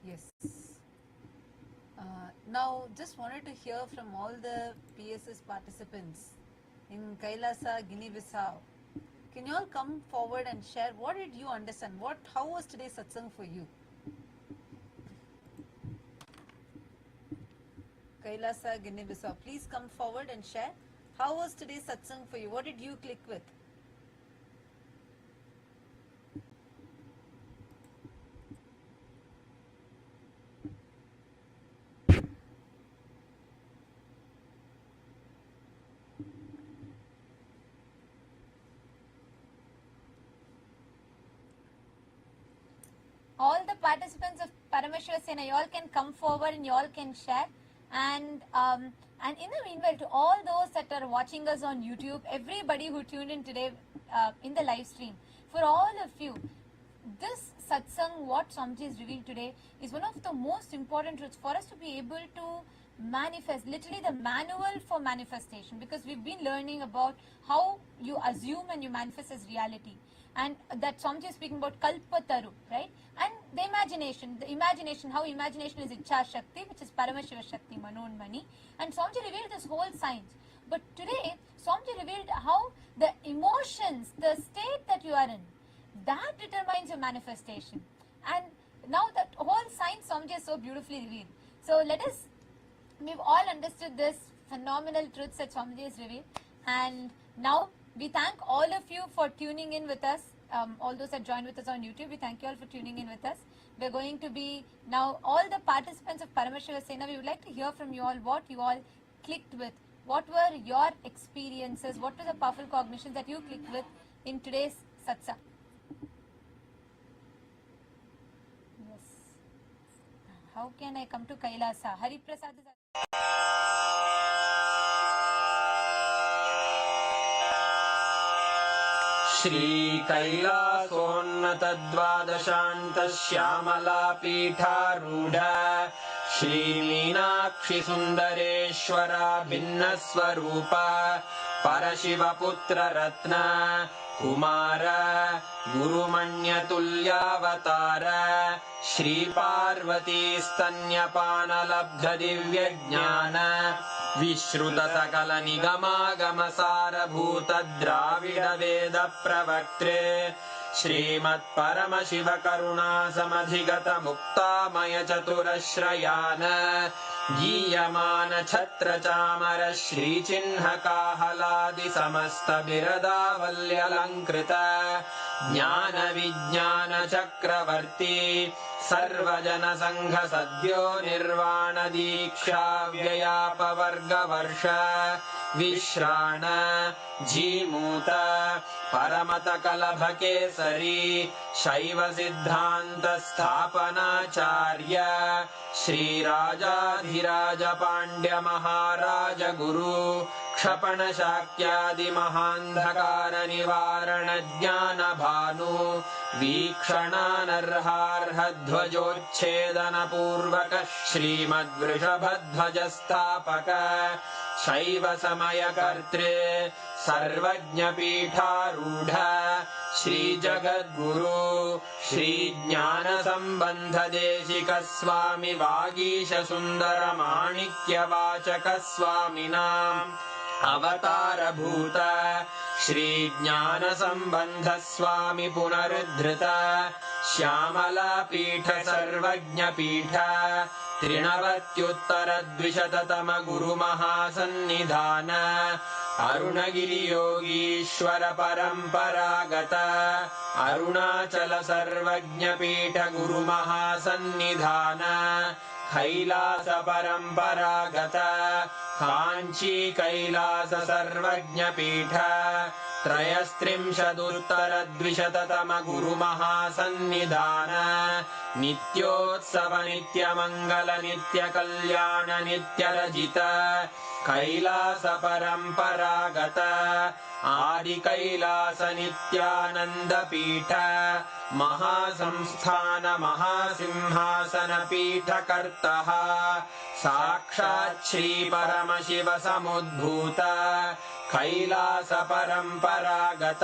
Yes. Now, just wanted to hear from all the PSS participants in Kailasa, Guinea-Bissau. Can you all come forward and share what did you understand? How was today's satsang for you? Kailasa, Guinea-Bissau, please come forward and share. How was today's satsang for you? What did you click with? All the participants of Paramashiva Sena, you all can come forward and you all can share. And in the meanwhile, to all those that are watching us on YouTube, everybody who tuned in today in the live stream, for all of you, this satsang, what Swamiji has revealed today, is one of the most important truths for us to be able to manifest, literally the manual for manifestation, because we've been learning about how you assume and you manifest as reality. And that Swamiji is speaking about Kalpataru, right? And the imagination, how imagination is Ichha Shakti, which is Paramashiva Shakti, Mano and Mani. And Swamiji revealed this whole science. But today, Swamiji revealed how the emotions, the state that you are in, that determines your manifestation. And now that whole science Swamiji has so beautifully revealed. So we've all understood this phenomenal truths that Swamiji has revealed. And now we thank all of you for tuning in with us. All those that joined with us on YouTube, we thank you all for tuning in with us. We're going to be now, all the participants of Paramashiva Sena, we would like to hear from you all what you all clicked with. What were your experiences? What were the powerful cognitions that you clicked with in today's satsang? Yes. How can I come to Kailasa? Hari Prasad is... श्रीकैलासोन्नतद्वादशान्तश्यामलापीठारूढ श्रीमीनाक्षिसुन्दरेश्वरा भिन्नस्वरूप परशिवपुत्ररत्न Kumar गुरुमण्यतुल्यावतार श्रीपार्वतीस्तन्यपानलब्धदिव्यज्ञान विश्रुतसकलनिगमागमसारभूत द्राविडवेदप्रवक्त्रे श्रीमत्परमशिवकरुणासमधिगतमुक्तामय चतुरश्रयान् गीयमान छत्रचामर श्रीचिह्नकाहलादि समस्त बिरदावल्यलङ्कृत ज्ञान विज्ञान चक्रवर्ती सर्वजन संघ सद्यो निर्वाण दीक्षा व्ययापवर्गवर्ष विश्राण जीमूत परमत कलभ केसरी शैव सिद्धांत स्थापनाचार्य श्रीराजाधिराज पांड्य महाराज गुरु क्षपण शाक्यादि महांधकार निवारण ज्ञान भानु वीक्षणानर्हार्ह ध्वजोच्छेदन पूर्वक श्रीमद्वृषभध्वज स्थापक शैव समय कर्तृ सर्वज्ञ पीठारूढ़ श्री जगद्गुरु श्री ज्ञान संबंध देशिक स्वामी वागीश सुंदर माणिक्य वाचक स्वामिनाम् अवतार भूत श्री ज्ञान संबंध स्वामी पुनरुद्धृत श्यामला पीठ सर्वज्ञ पीठ त्रिनवत्युत्तर द्विशततम गुरु महासन्निधान अरुणगिरि योगीश्वर परंपरागत अरुणाचल सर्वज्ञ पीठ गुरु महासन्निधान कैलास परंपरागत कांची कैलास सर्वज्ञ पीठ त्रयस्त्रिंशदुत्तर द्विशततम गुरु महासन्निधान नित्योत्सव नित्य मंगल नित्य कल्याण नित्य रजित कैलास परंपरागत आदि कैलास नित्यानंद पीठ महासंस्थान महासिंहासन पीठ कर्तः साक्षात् श्री परमशिव समुद्भूत कैलास परंपरागत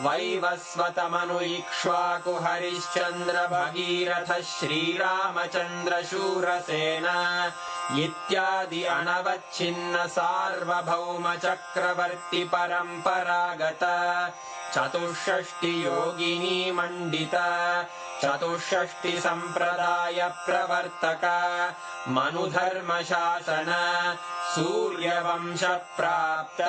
वैवस्वत मनु इक्ष्वाकु हरिश्चंद्र भगीरथ श्रीरामचंद्र शूरसेन इत्यादि अनवच्छिन्न सार्वभौम चक्रवर्ती परंपरागत चतुष्षष्टि योगिनी मंडित चतुष्षष्टि संप्रदाय प्रवर्तक मनुधर्म शासन सूर्यवंश प्राप्त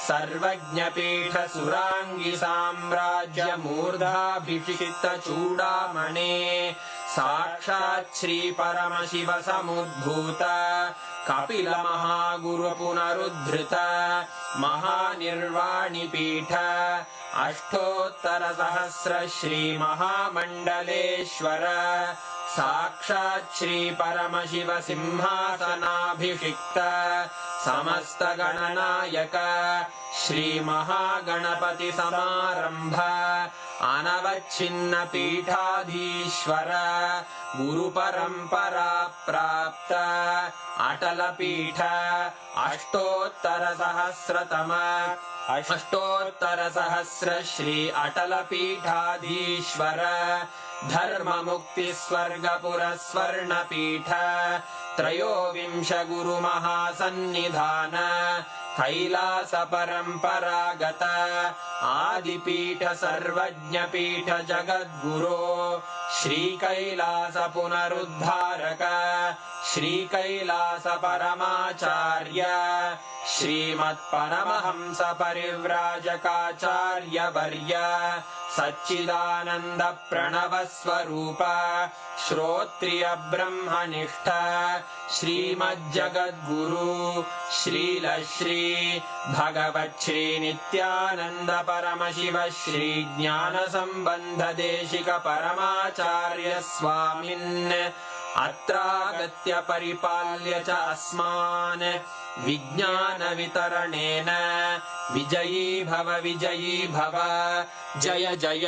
सर्वज्ञ पीठ सुरांगी साम्राज्य मूर्धाभिषिक्त चूड़ामणे साक्षात् श्री परमशिव समुद्भूत कपिल महागुरु पुनरुद्धृत महानिर्वाणि पीठ अष्टोत्तर सहस्र श्री महामंडलेश्वर साक्षात् श्री परमशिव सिंहासनाभिषिक्त समस्त गणनायक श्री महागणपति समारंभ अनवच्छिन्न पीठाधीश्वर गुरु परंपरा प्राप्त अटल पीठ अष्टोत्तर सहस्र श्री अटल पीठाधीश्वर धर्म मुक्ति स्वर्गपुर स्वर्ण पीठ त्रयोविंश गुरु महासन्निधान कैलास परंपरागत आदिपीठ सर्वज्ञ पीठ जगद्गुरो श्री कैलास पुनरुद्धारक श्री कैलास परमाचार्य श्रीमत्परमहंस परिव्राजकाचार्य वर्य सच्चिदानंद प्रणव स्वरूप श्रोत्रिय ब्रह्मनिष्ठ श्रीमज्जगद्गुरु श्रील श्री भगवत् श्री नित्यानंद परमशिव श्री ज्ञान संबंध देशिक परमाचार्य स्वामिन् अत्रागत्य परिपाल्य च अस्मान् विज्ञान वितरणेन विजयी भव जय जय।